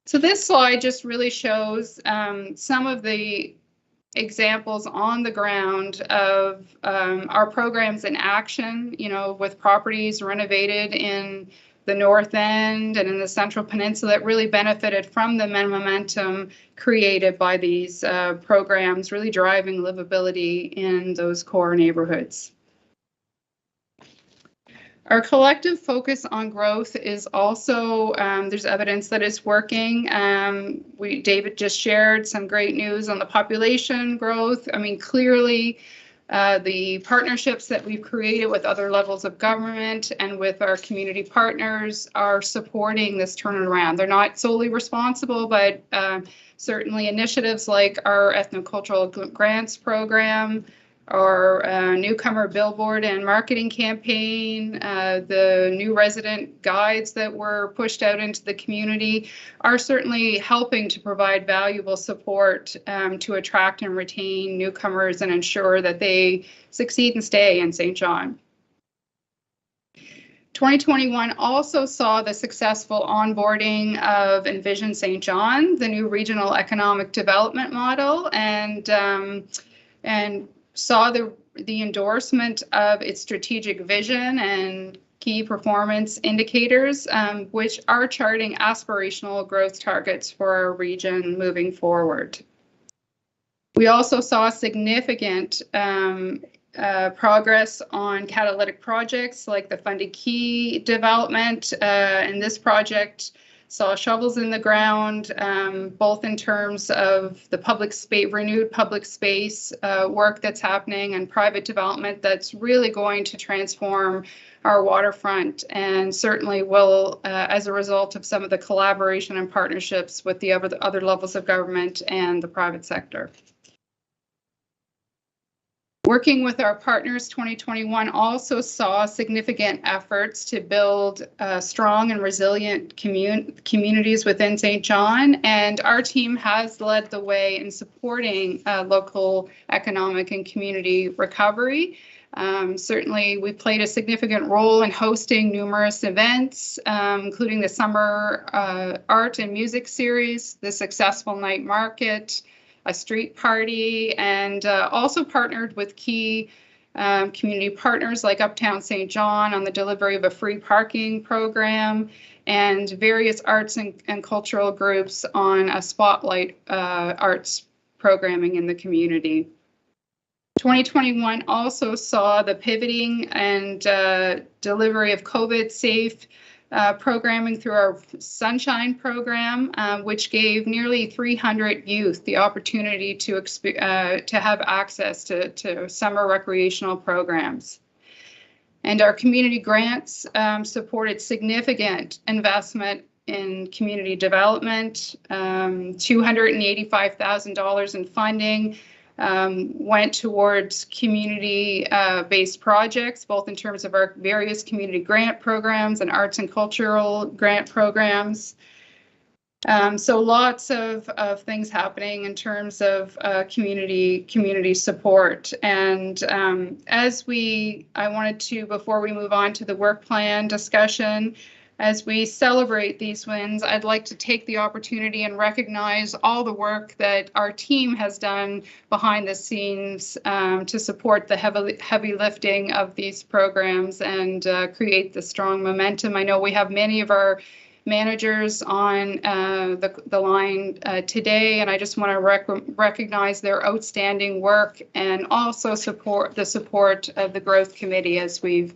So this slide just really shows some of the examples on the ground of our programs in action, you know, with properties renovated in the North End and in the Central Peninsula that really benefited from the momentum created by these programs, really driving livability in those core neighborhoods. Our collective focus on growth is also, there's evidence that it's working. David just shared some great news on the population growth. I mean, clearly, the partnerships that we've created with other levels of government and with our community partners are supporting this turnaround. They're not solely responsible, but certainly initiatives like our ethnocultural grants program, our newcomer billboard and marketing campaign, the new resident guides that were pushed out into the community are certainly helping to provide valuable support to attract and retain newcomers and ensure that they succeed and stay in St. John. 2021 also saw the successful onboarding of Envision St. John, the new regional economic development model, and saw the endorsement of its strategic vision and key performance indicators, which are charting aspirational growth targets for our region moving forward. We also saw significant progress on catalytic projects like the Funded Key development, and this project saw shovels in the ground, both in terms of the renewed public space work that's happening and private development that's really going to transform our waterfront, and certainly will, as a result of some of the collaboration and partnerships with the other levels of government and the private sector. Working with our partners, 2021 also saw significant efforts to build strong and resilient communities within St. John, and our team has led the way in supporting local economic and community recovery. Certainly, we played a significant role in hosting numerous events, including the Summer Art and Music Series, the successful night market, a street party, and also partnered with key community partners like Uptown St. John on the delivery of a free parking program, and various arts and cultural groups on a spotlight arts programming in the community. 2021 also saw the pivoting and delivery of COVID-safe programming through our Sunshine program, which gave nearly 300 youth the opportunity to have access to summer recreational programs. And our community grants supported significant investment in community development. $285,000 in funding went towards community-based projects, both in terms of our various community grant programs and arts and cultural grant programs. So lots of things happening in terms of community support. And I wanted to, before we move on to the work plan discussion, as we celebrate these wins, I'd like to take the opportunity and recognize all the work that our team has done behind the scenes to support the heavy lifting of these programs and create the strong momentum. I know we have many of our managers on the line today, and I just want to recognize their outstanding work and also support of the Growth Committee as we've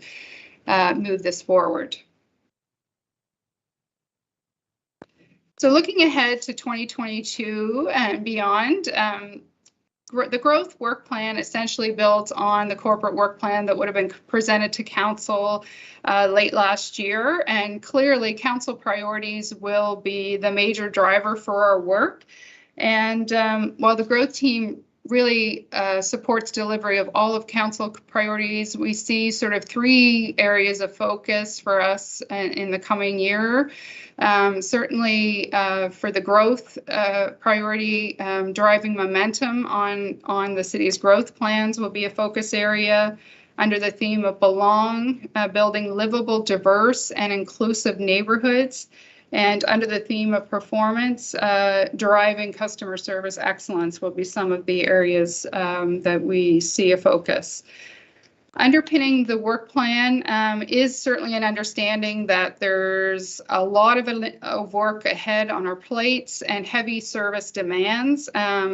moved this forward. So looking ahead to 2022 and beyond, the growth work plan essentially builds on the corporate work plan that would have been presented to council late last year. And clearly, council priorities will be the major driver for our work. And while the growth team really supports delivery of all of council priorities, we see sort of three areas of focus for us in the coming year. Certainly for the growth priority, driving momentum on the city's growth plans will be a focus area. under the theme of belong, building livable, diverse, and inclusive neighborhoods. And under the theme of performance, deriving customer service excellence will be some of the areas that we see a focus. Underpinning the work plan is certainly an understanding that there's a lot of work ahead on our plates and heavy service demands.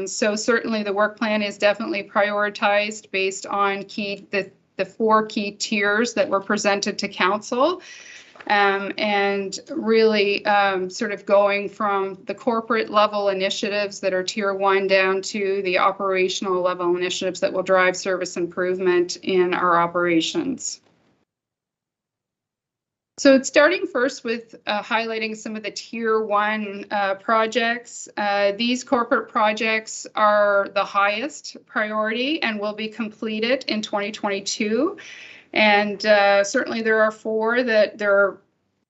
So certainly the work plan is definitely prioritized based on the 4 key tiers that were presented to council. And really sort of going from the corporate level initiatives that are tier 1 down to the operational level initiatives that will drive service improvement in our operations. So it's starting first with highlighting some of the tier 1 projects. These corporate projects are the highest priority and will be completed in 2022. And certainly there are 4 that there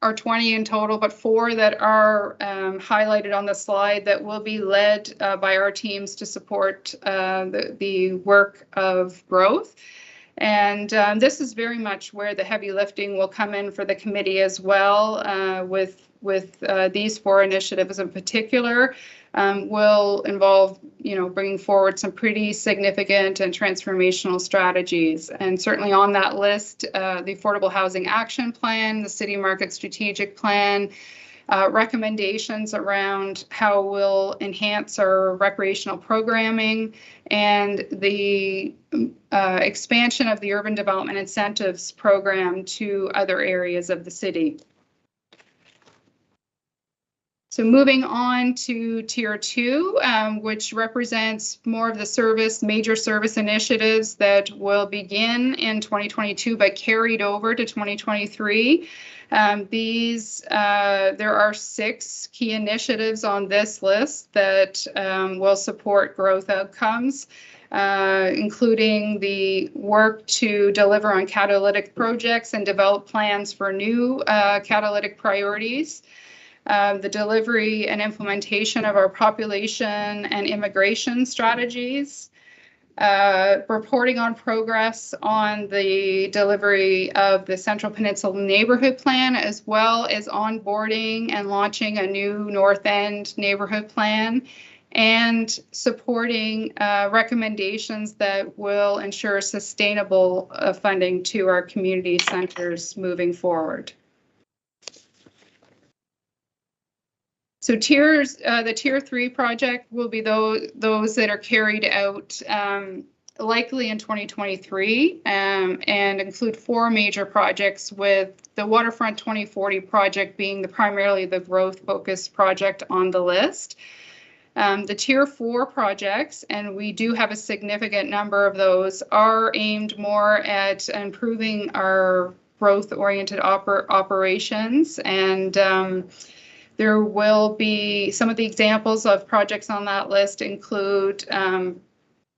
are 20 in total, but 4 that are highlighted on the slide that will be led by our teams to support the work of growth. And this is very much where the heavy lifting will come in for the committee as well, with these 4 initiatives in particular. Will involve, bringing forward some pretty significant and transformational strategies. And certainly on that list, the Affordable Housing Action Plan, the City Market Strategic Plan, recommendations around how we'll enhance our recreational programming, and the expansion of the Urban Development Incentives Program to other areas of the city. So moving on to tier 2, which represents more of the major service initiatives that will begin in 2022 but carried over to 2023. There are 6 key initiatives on this list that will support growth outcomes, including the work to deliver on catalytic projects and develop plans for new catalytic priorities. The delivery and implementation of our population and immigration strategies, reporting on progress on the delivery of the Central Peninsula Neighborhood Plan, as well as onboarding and launching a new North End Neighborhood Plan, and supporting recommendations that will ensure sustainable funding to our community centers moving forward. So the tier 3 project will be those that are carried out likely in 2023 and include 4 major projects, with the Waterfront 2040 project being primarily the growth-focused project on the list. The tier 4 projects, and we do have a significant number of those, are aimed more at improving our growth-oriented operations, and there will be some of the examples of projects on that list include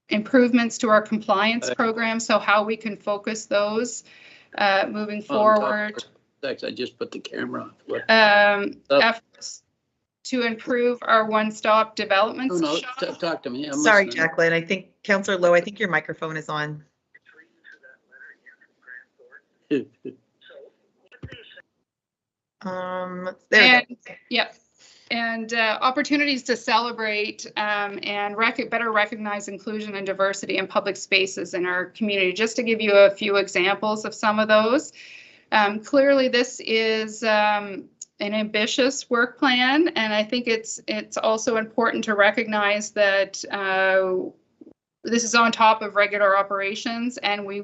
improvements to our compliance program, so how we can focus those moving forward. Thanks, I just put the camera on. Efforts to improve our one-stop development. No, talk to me. Sorry, Jacqueline. I think Councillor Lowe, I think your microphone is on. And opportunities to celebrate and better recognize inclusion and diversity in public spaces in our community. Just to give you a few examples of some of those. Clearly, this is an ambitious work plan, and I think it's also important to recognize that this is on top of regular operations, and we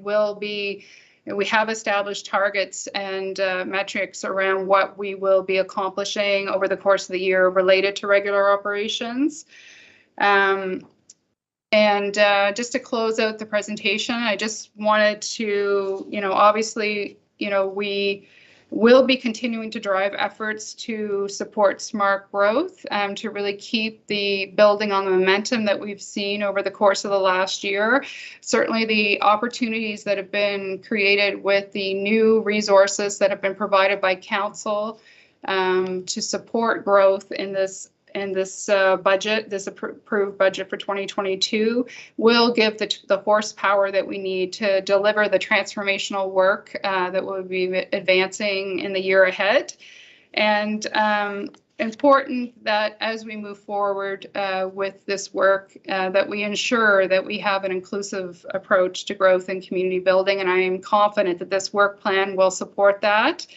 have established targets and metrics around what we will be accomplishing over the course of the year related to regular operations. And just to close out the presentation, I just wanted to, obviously, we will be continuing to drive efforts to support smart growth, to really keep the building on the momentum that we've seen over the course of the last year. Certainly the opportunities that have been created with the new resources that have been provided by Council to support growth in this this budget, this approved budget for 2022, will give the horsepower that we need to deliver the transformational work that we'll be advancing in the year ahead. And important that as we move forward with this work, that we ensure that we have an inclusive approach to growth and community building. And I am confident that this work plan will support that.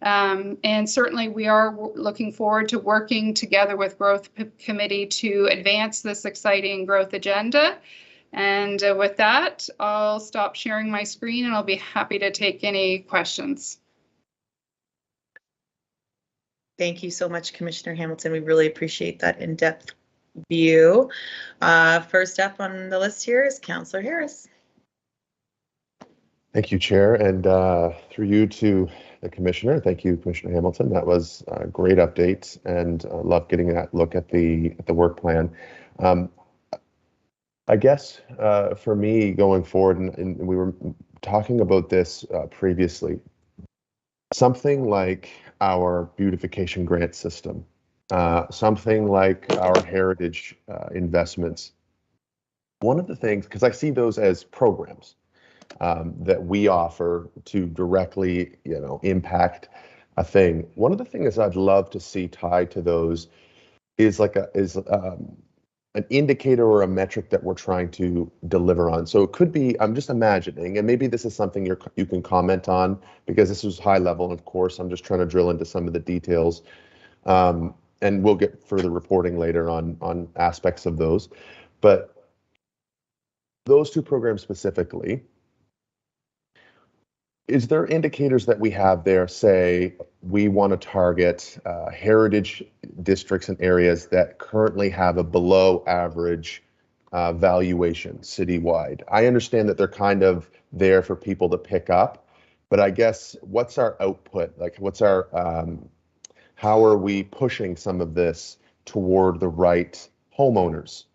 And certainly we are looking forward to working together with Growth Committee to advance this exciting growth agenda. And with that, I'll stop sharing my screen and I'll be happy to take any questions. Thank you so much, Commissioner Hamilton. We really appreciate that in-depth view. First up on the list here is Councilor Harris. Thank you, Chair, and through you to the Commissioner. Thank you, Commissioner Hamilton. That was a great update, and love getting that look at the work plan. I guess for me going forward, and we were talking about this previously, something like our beautification grant system, something like our heritage investments. One of the things, because I see those as programs that we offer to directly, impact a thing. One of the things I'd love to see tied to those is an indicator or a metric that we're trying to deliver on. So it could be, I'm just imagining, and maybe this is something you can comment on, because this is high level. Of course, I'm just trying to drill into some of the details, and we'll get further reporting later on aspects of those. But those two programs specifically, is there indicators that we have there, say, we want to target heritage districts and areas that currently have a below average valuation citywide? I understand that they're kind of there for people to pick up, but I guess what's our output? Like, what's our, how are we pushing some of this toward the right homeowners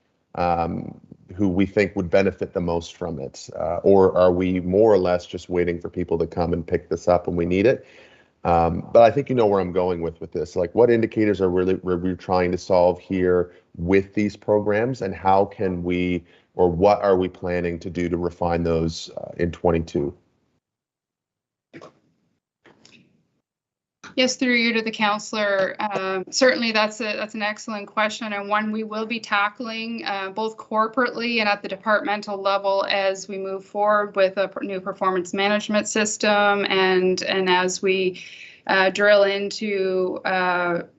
who we think would benefit the most from it? Or are we more or less just waiting for people to come and pick this up when we need it? But I think you know where I'm going with this. Like, what indicators are we're trying to solve here with these programs, and how can we, or what are we planning to do to refine those in 22? Yes, through you to the councillor. Certainly that's an excellent question, and one we will be tackling both corporately and at the departmental level as we move forward with a new performance management system, and as we drill into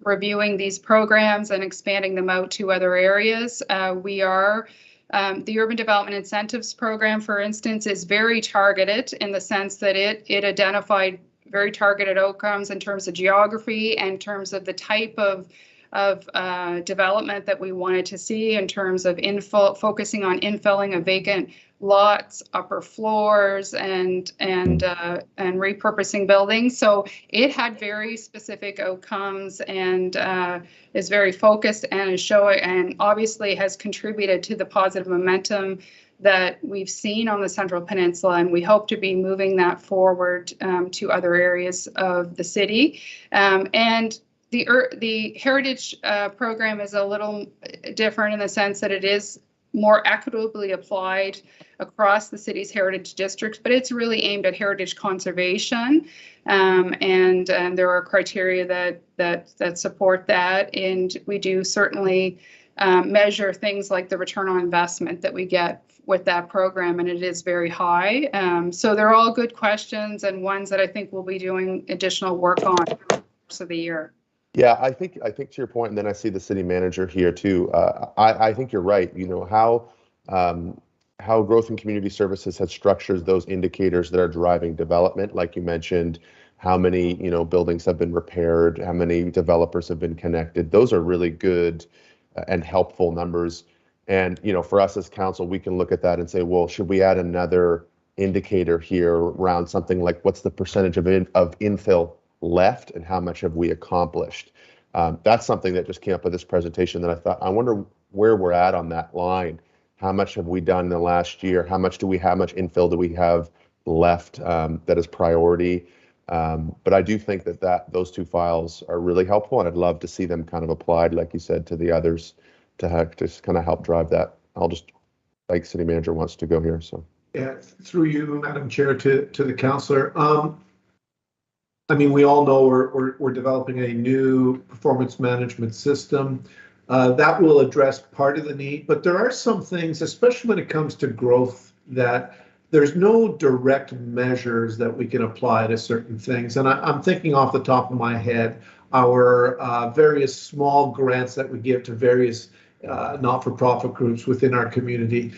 reviewing these programs and expanding them out to other areas. We are the Urban Development Incentives Program, for instance, is very targeted in the sense that it identified very targeted outcomes in terms of geography and in terms of the type of development that we wanted to see, in terms of focusing on infilling of vacant lots, upper floors, and repurposing buildings. So it had very specific outcomes and is very focused and is showing, and obviously has contributed to the positive momentum that we've seen on the Central Peninsula, and we hope to be moving that forward to other areas of the city. And the Heritage program is a little different in the sense that it is more equitably applied across the city's heritage districts, but it's really aimed at heritage conservation, and there are criteria that support that, and we do certainly measure things like the return on investment that we get with that program, and it is very high. So they're all good questions and ones that I think we'll be doing additional work on through the course of the year. Yeah, I think to your point, and then I see the city manager here too. I think you're right. You know, how Growth and Community Services has structured those indicators that are driving development, like you mentioned, how many buildings have been repaired, how many developers have been connected. Those are really good and helpful numbers. And for us as council, we can look at that and say, well, should we add another indicator here around something like what's the percentage of infill left and how much have we accomplished? That's something that just came up with this presentation that I thought, I wonder where we're at on that line. How much have we done in the last year? How much infill do we have left that is priority? But I do think that those two files are really helpful, and I'd love to see them kind of applied, like you said, to the others to kind of help drive that. I'll just, like City Manager wants to go here, so. Yeah, through you, Madam Chair, to the councillor. I mean, we all know we're developing a new performance management system that will address part of the need, but there are some things, especially when it comes to growth, that there's no direct measures that we can apply to certain things. And I'm thinking off the top of my head, our various small grants that we give to various not-for-profit groups within our community.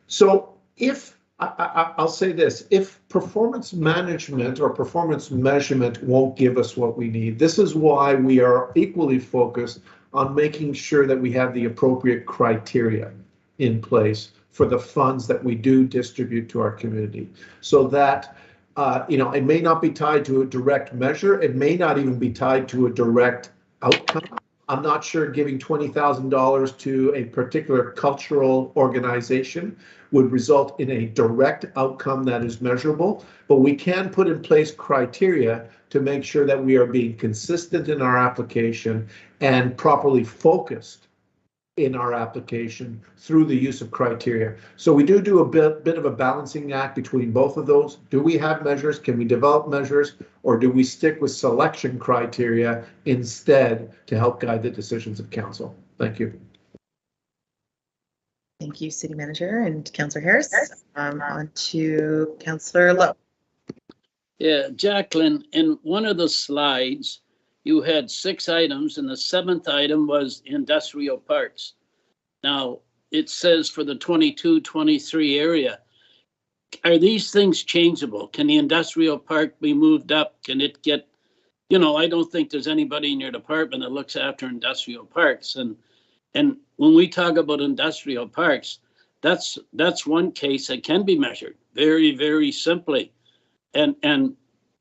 So if I'll say this, if performance management or performance measurement won't give us what we need, this is why we are equally focused on making sure that we have the appropriate criteria in place for the funds that we do distribute to our community, so that it may not be tied to a direct measure, it may not even be tied to a direct outcome. I'm not sure giving $20,000 to a particular cultural organization would result in a direct outcome that is measurable, but we can put in place criteria to make sure that we are being consistent in our application and properly focused in our application through the use of criteria. So we do a bit of a balancing act between both of those. Do we have measures? Can we develop measures? Or do we stick with selection criteria instead to help guide the decisions of council? Thank you. Thank you, City Manager and Councillor Harris. On to Councillor Lowe. Yeah, Jacqueline, in one of the slides, you had 6 items, and the 7th item was industrial parks. Now, it says for the 22-23 area. Are these things changeable? Can the industrial park be moved up? Can it get, I don't think there's anybody in your department that looks after industrial parks. And when we talk about industrial parks, that's one case that can be measured very, very simply. And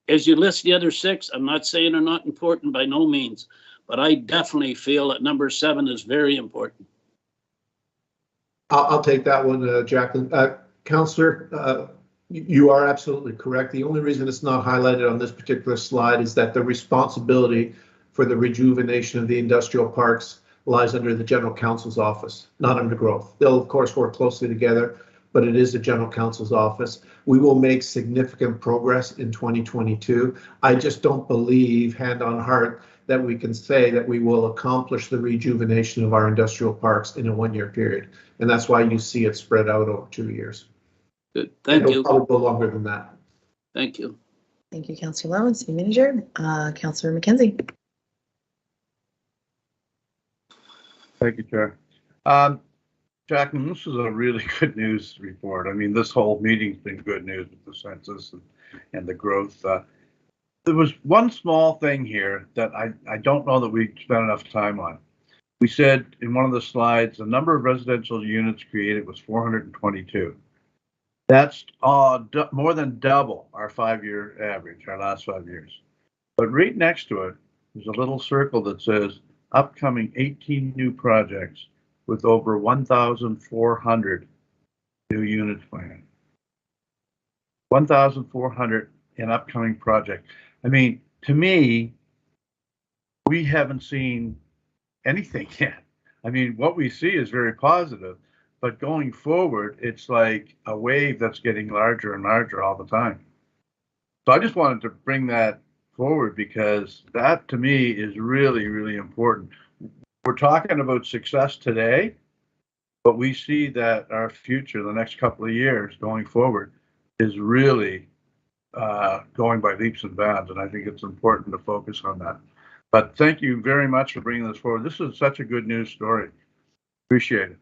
as you list the other 6, I'm not saying they're not important by no means, but I definitely feel that number 7 is very important. I'll take that one, Jacqueline. Councillor, you are absolutely correct. The only reason it's not highlighted on this particular slide is that the responsibility for the rejuvenation of the industrial parks lies under the General Council's office, not under Growth. They'll, of course, work closely together, but it is the General Council's office. We will make significant progress in 2022. I just don't believe, hand on heart, that we can say that we will accomplish the rejuvenation of our industrial parks in a 1-year period. And that's why you see it spread out over 2 years. Good. Thank you. It'll probably go longer than that. Thank you. Thank you, Councillor Lowe and City Manager. Councillor McKenzie. Thank you, Chair. Jacqueline, this is a really good news report. I mean, this whole meeting's been good news with the census and the growth. There was one small thing here that I don't know that we spent enough time on. We said in one of the slides, the number of residential units created was 422. That's more than double our 5-year average, our last 5 years. But right next to it, there's a little circle that says upcoming 18 new projects with over 1,400 new units planned. 1,400 in upcoming projects. I mean, to me, we haven't seen anything yet. I mean, what we see is very positive, but going forward, it's like a wave that's getting larger and larger all the time. So I just wanted to bring that forward because that to me is really, really important. We're talking about success today, but we see that our future, the next couple of years going forward, is really going by leaps and bounds, and I think it's important to focus on that. But thank you very much for bringing this forward. This is such a good news story. Appreciate it.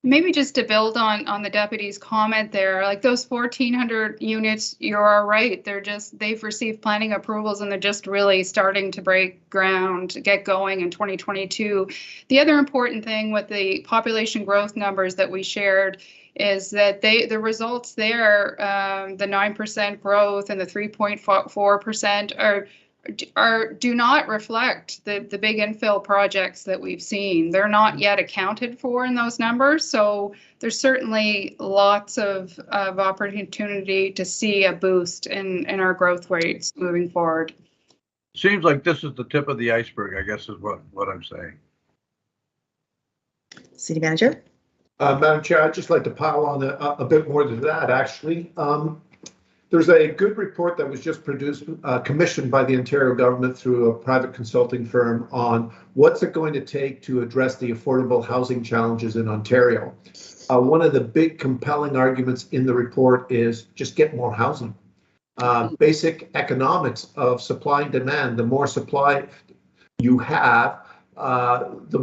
Maybe just to build on the deputy's comment there, like those 1,400 units, you're right. They've received planning approvals and they're just really starting to break ground, get going in 2022. The other important thing with the population growth numbers that we shared is that the results there, the 9% growth and the 3.4% do not reflect the big infill projects that we've seen. They're not yet accounted for in those numbers. So there's certainly lots of opportunity to see a boost in our growth rates moving forward. Seems like this is the tip of the iceberg, I guess is what I'm saying. City Manager? Madam Chair, I'd just like to pile on a bit more to that, actually. There's a good report that was just produced, commissioned by the Ontario government through a private consulting firm on what's it going to take to address the affordable housing challenges in Ontario. One of the big compelling arguments in the report is just get more housing. Basic economics of supply and demand. The more supply you have, the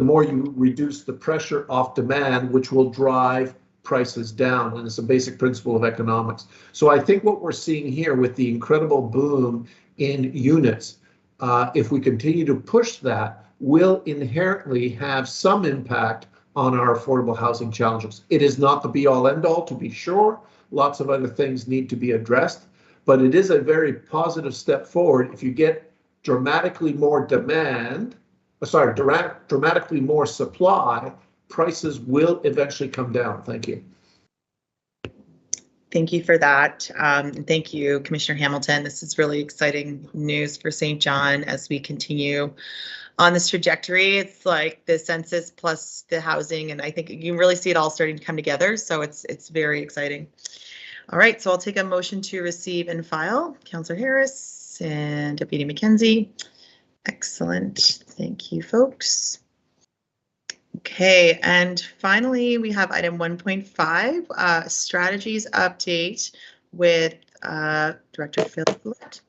more you reduce the pressure off demand, which will drive prices down, and it's a basic principle of economics. So I think what we're seeing here with the incredible boom in units, if we continue to push that, will inherently have some impact on our affordable housing challenges. It is not the be-all end-all, to be sure. Lots of other things need to be addressed, but it is a very positive step forward. If you get dramatically more dramatically more supply, prices will eventually come down. Thank you. Thank you for that. Thank you, Commissioner Hamilton. This is really exciting news for St. John as we continue on this trajectory. It's like the census plus the housing, and I think you can really see it all starting to come together. So it's very exciting. All right, so I'll take a motion to receive and file. Councilor Harris and Deputy McKenzie. Excellent. Thank you, folks. Okay, and finally, we have item 1.5, strategies update with Director Phil Follett.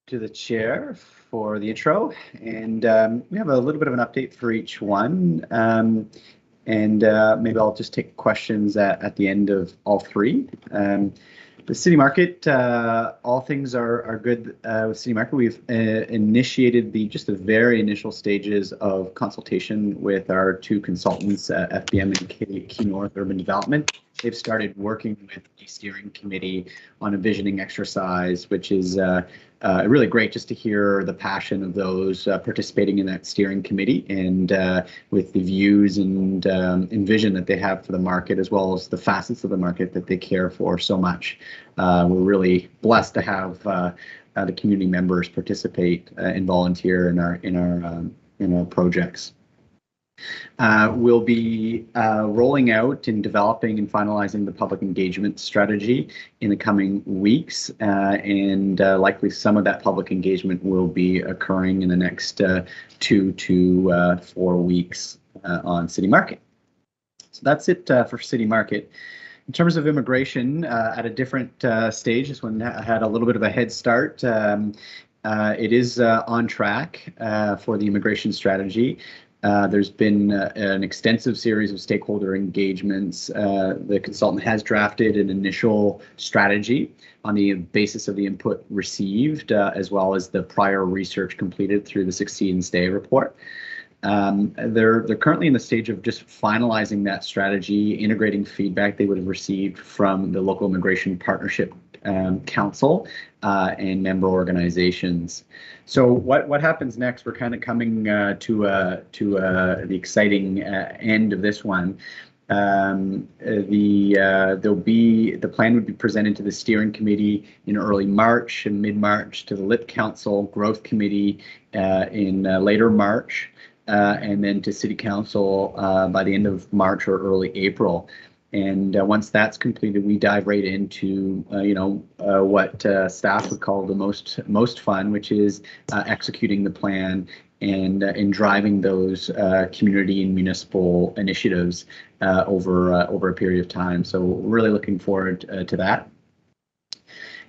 To the chair for the intro, and we have a little bit of an update for each one, and maybe I'll just take questions at the end of all three. The city market, all things are good with city market. We've initiated the very initial stages of consultation with our two consultants, FBM and Key North Urban Development. They've started working with the steering committee on a visioning exercise, which is really great just to hear the passion of those participating in that steering committee, and with the views and vision that they have for the market, as well as the facets of the market that they care for so much. We're really blessed to have the community members participate and volunteer in our projects. We'll be rolling out and developing and finalizing the public engagement strategy in the coming weeks, and likely some of that public engagement will be occurring in the next 2 to 4 weeks on City Market. So that's it for City Market. In terms of immigration, at a different stage, this one had a little bit of a head start. It is on track for the immigration strategy. There's been an extensive series of stakeholder engagements. The consultant has drafted an initial strategy on the basis of the input received, as well as the prior research completed through the Succeed and Stay report. They're currently in the stage of just finalizing that strategy, integrating feedback they would have received from the local immigration partnership council and member organizations. So what happens next? We're kind of coming to the exciting end of this one. The plan would be presented to the steering committee in early March and mid-March, to the LIP Council Growth Committee in later March, and then to City Council by the end of March or early April. And once that's completed, we dive right into what staff would call the most fun, which is executing the plan and driving those community and municipal initiatives over a period of time. So we're really looking forward to that.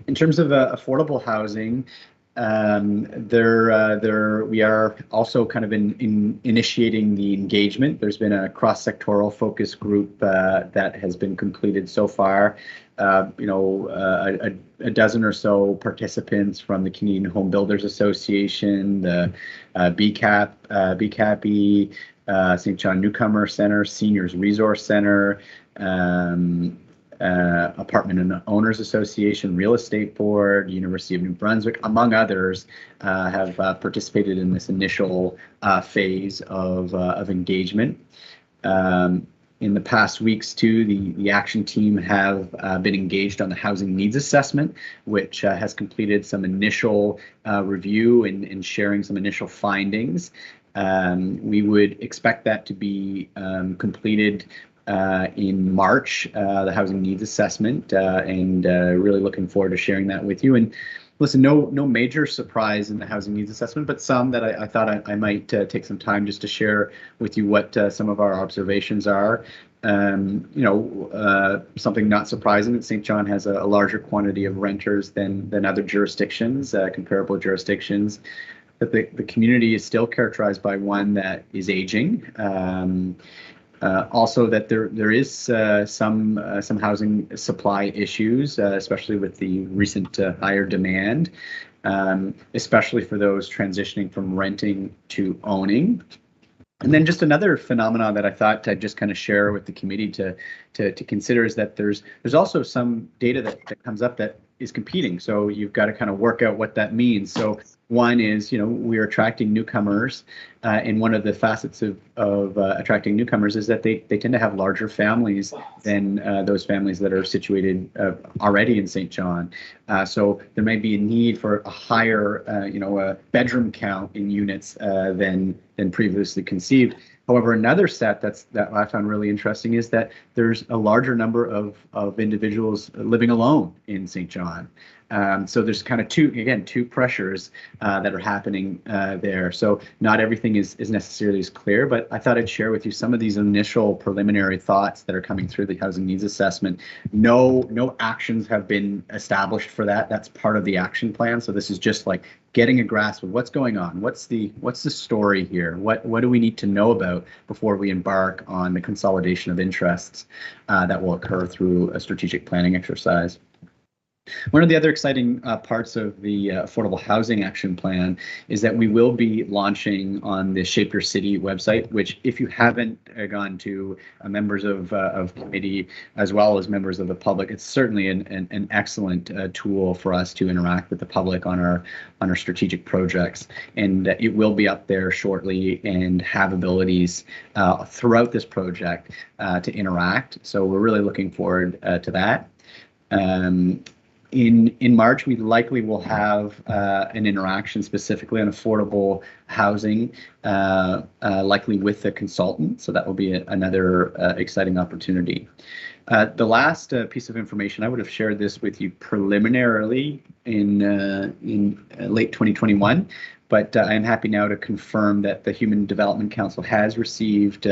In terms of affordable housing, we are also kind of in initiating the engagement. There's been a cross-sectoral focus group that has been completed so far. A dozen or so participants from the Canadian Home Builders Association, the BCAPE, St. John Newcomer Center, Seniors Resource Center, Apartment and Owners Association, Real Estate Board, University of New Brunswick, among others, have participated in this initial phase of engagement. In the past weeks, too, the action team have been engaged on the housing needs assessment, which has completed some initial review and sharing some initial findings. We would expect that to be completed in March, the housing needs assessment, and really looking forward to sharing that with you. And listen, no major surprise in the housing needs assessment, but some that I thought I might take some time just to share with you what some of our observations are. Something not surprising that St. John has a larger quantity of renters than other jurisdictions, comparable jurisdictions. That the community is still characterized by one that is aging. Also, that there is some housing supply issues, especially with the recent higher demand, especially for those transitioning from renting to owning. And then just another phenomenon that I thought I'd just kind of share with the committee to consider is that there's also some data that comes up that is competing. So you've got to kind of work out what that means. So one is, we're attracting newcomers, and one of the facets of attracting newcomers is that they tend to have larger families than those families that are situated already in St. John. So there may be a need for a higher, a bedroom count in units than previously conceived. However, another stat that I found really interesting is that there's a larger number of individuals living alone in St. John. So there's kind of two pressures that are happening there. So not everything is necessarily as clear, but I thought I'd share with you some of these initial preliminary thoughts that are coming through the housing needs assessment. No actions have been established for that. That's part of the action plan. So this is just like getting a grasp of what's going on. What's the story here? What do we need to know about before we embark on the consolidation of interests that will occur through a strategic planning exercise? One of the other exciting parts of the Affordable Housing Action Plan is that we will be launching on the Shape Your City website, which if you haven't gone to, members of committee as well as members of the public, it's certainly an excellent tool for us to interact with the public on our strategic projects. And it will be up there shortly and have abilities throughout this project to interact. So we're really looking forward to that. In March, we likely will have an interaction specifically on affordable housing, likely with the consultant. So that will be another exciting opportunity. The last piece of information, I would have shared this with you preliminarily in late 2021. But I'm happy now to confirm that the Human Development Council has received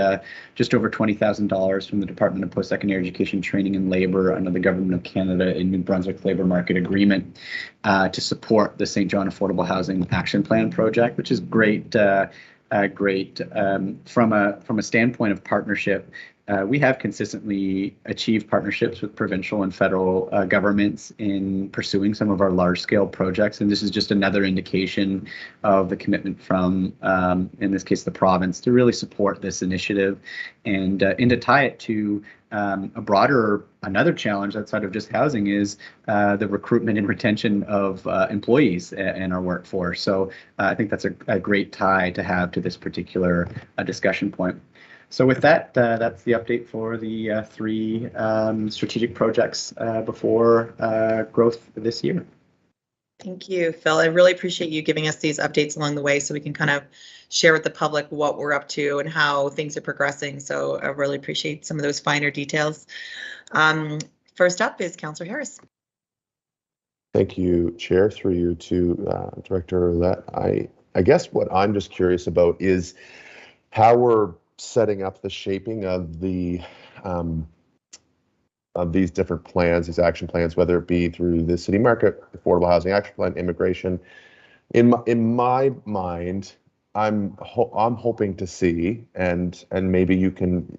just over $20,000 from the Department of Post-Secondary Education, Training and Labour under the Government of Canada in New Brunswick Labour Market Agreement to support the St. John Affordable Housing Action Plan project, which is great. From a standpoint of partnership. We have consistently achieved partnerships with provincial and federal governments in pursuing some of our large-scale projects, and this is just another indication of the commitment from, in this case, the province, to really support this initiative and to tie it to another challenge outside of just housing is the recruitment and retention of employees in our workforce. So I think that's a great tie to have to this particular discussion point. So with that, that's the update for the three strategic projects before growth this year. Thank you, Phil. I really appreciate you giving us these updates along the way so we can kind of share with the public what we're up to and how things are progressing. So I really appreciate some of those finer details. First up is Councilor Harris. Thank you, Chair, through you to Director Roulette. I guess what I'm just curious about is how we're setting up the shaping of the of these different plans, these action plans, whether it be through the city market, affordable housing action plan, immigration. In my mind, I'm hoping to see, and maybe you can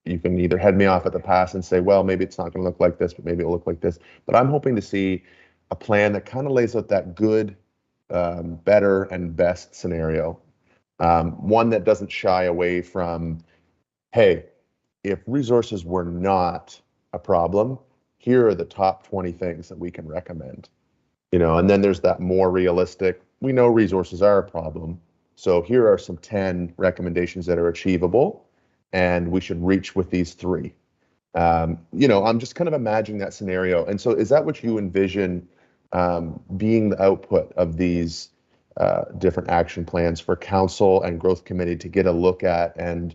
either head me off at the pass and say, well, maybe it's not going to look like this, but maybe it'll look like this. But I'm hoping to see a plan that kind of lays out that good, better, and best scenario. One that doesn't shy away from, hey, if resources were not a problem, here are the top 20 things that we can recommend. You know, and then there's that more realistic, we know resources are a problem, so here are some 10 recommendations that are achievable, and we should reach with these 3. You know, I'm just kind of imagining that scenario. And so is that what you envision being the output of these different action plans for council and growth committee to get a look at and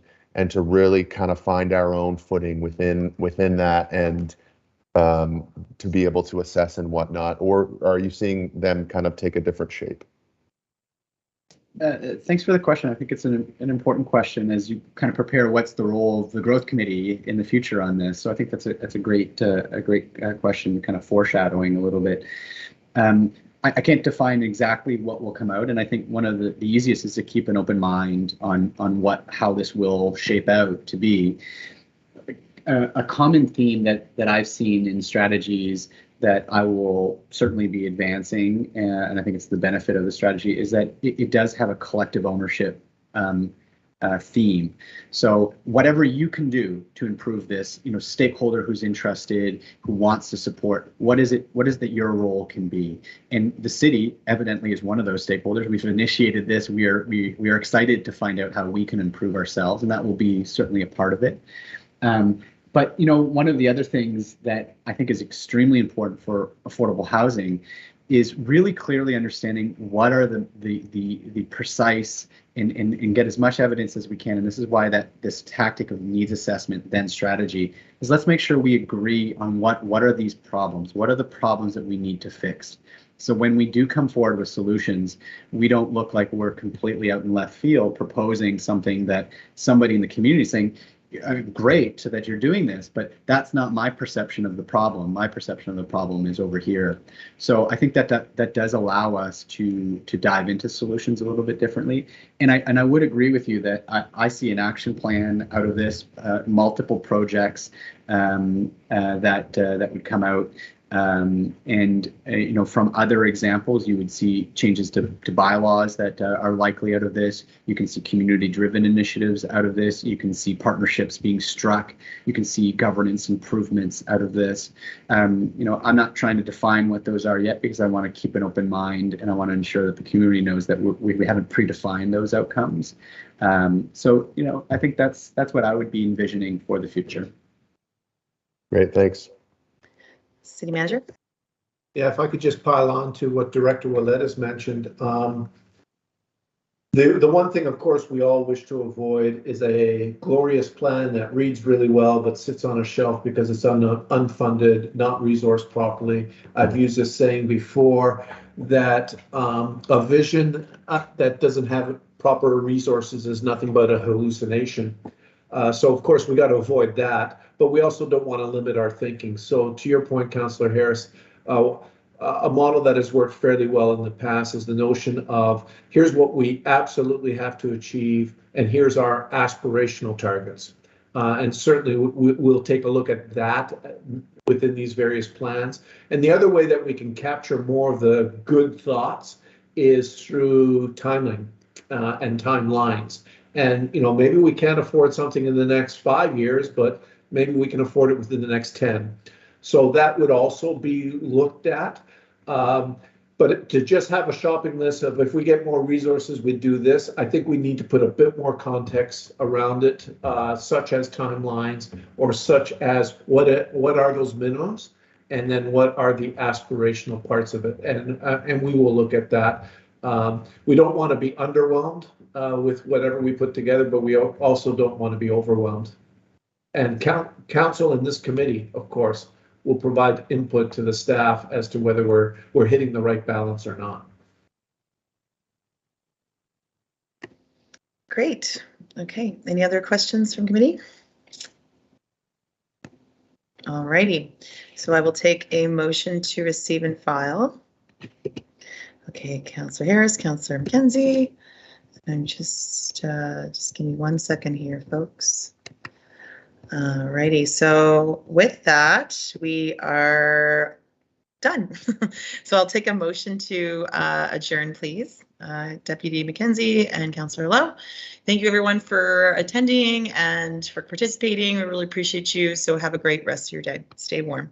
to really kind of find our own footing within that, and to be able to assess and whatnot? Or are you seeing them kind of take a different shape? Thanks for the question. I think it's an important question as you kind of prepare what's the role of the growth committee in the future on this. So I think that's a great question, kind of foreshadowing a little bit. I can't define exactly what will come out, and I think one of the easiest is to keep an open mind on how this will shape out to be. A common theme that I've seen in strategies that I will certainly be advancing, and I think it's the benefit of the strategy, is that it does have a collective ownership theme. So whatever you can do to improve this, you know, stakeholder who's interested, who wants to support, what is that your role can be? And the city evidently is one of those stakeholders. We've initiated this. We are excited to find out how we can improve ourselves, and that will be certainly a part of it. But you know, one of the other things that I think is extremely important for affordable housing is really clearly understanding what are the precise and get as much evidence as we can. And this is why this tactic of needs assessment then strategy is, let's make sure we agree on what are these problems, what are the problems that we need to fix. So when we do come forward with solutions, we don't look like we're completely out in left field proposing something that somebody in the community is saying, great, so that you're doing this, but that's not my perception of the problem. My perception of the problem is over here. So I think that does allow us to dive into solutions a little bit differently. And I would agree with you that I see an action plan out of this, multiple projects that would come out. You know, from other examples, you would see changes to bylaws that are likely out of this. You can see community-driven initiatives out of this. You can see partnerships being struck. You can see governance improvements out of this. You know, I'm not trying to define what those are yet, because I want to keep an open mind, and I want to ensure that the community knows that we haven't predefined those outcomes. So, you know, I think that's what I would be envisioning for the future. Great, thanks. City Manager? Yeah, if I could just pile on to what Director Ouellette has mentioned. The one thing, of course, we all wish to avoid is a glorious plan that reads really well but sits on a shelf because it's unfunded, not resourced properly. I've used this saying before that a vision that doesn't have proper resources is nothing but a hallucination. So, of course, we got to avoid that. But we also don't want to limit our thinking. So to your point, Councillor Harris, a model that has worked fairly well in the past is the notion of, here's what we absolutely have to achieve, and here's our aspirational targets. And certainly we'll take a look at that within these various plans. And the other way that we can capture more of the good thoughts is through timing and timelines. And, you know, maybe we can't afford something in the next 5 years, but maybe we can afford it within the next 10. So that would also be looked at. But to just have a shopping list of, if we get more resources, we do this, I think we need to put a bit more context around it, such as timelines, or such as what are those minimums, and then what are the aspirational parts of it. And we will look at that. We don't want to be underwhelmed with whatever we put together, but we also don't want to be overwhelmed. And council and this committee, of course, will provide input to the staff as to whether we're hitting the right balance or not. Great. Okay. Any other questions from committee? All righty. So I will take a motion to receive and file. Okay, Councilor Harris, Councilor McKenzie. And just give me 1 second here, folks. Alrighty, so with that, we are done. So I'll take a motion to adjourn, please. Deputy McKenzie and Councillor Lowe. Thank you everyone for attending and for participating. We really appreciate you. So have a great rest of your day. Stay warm.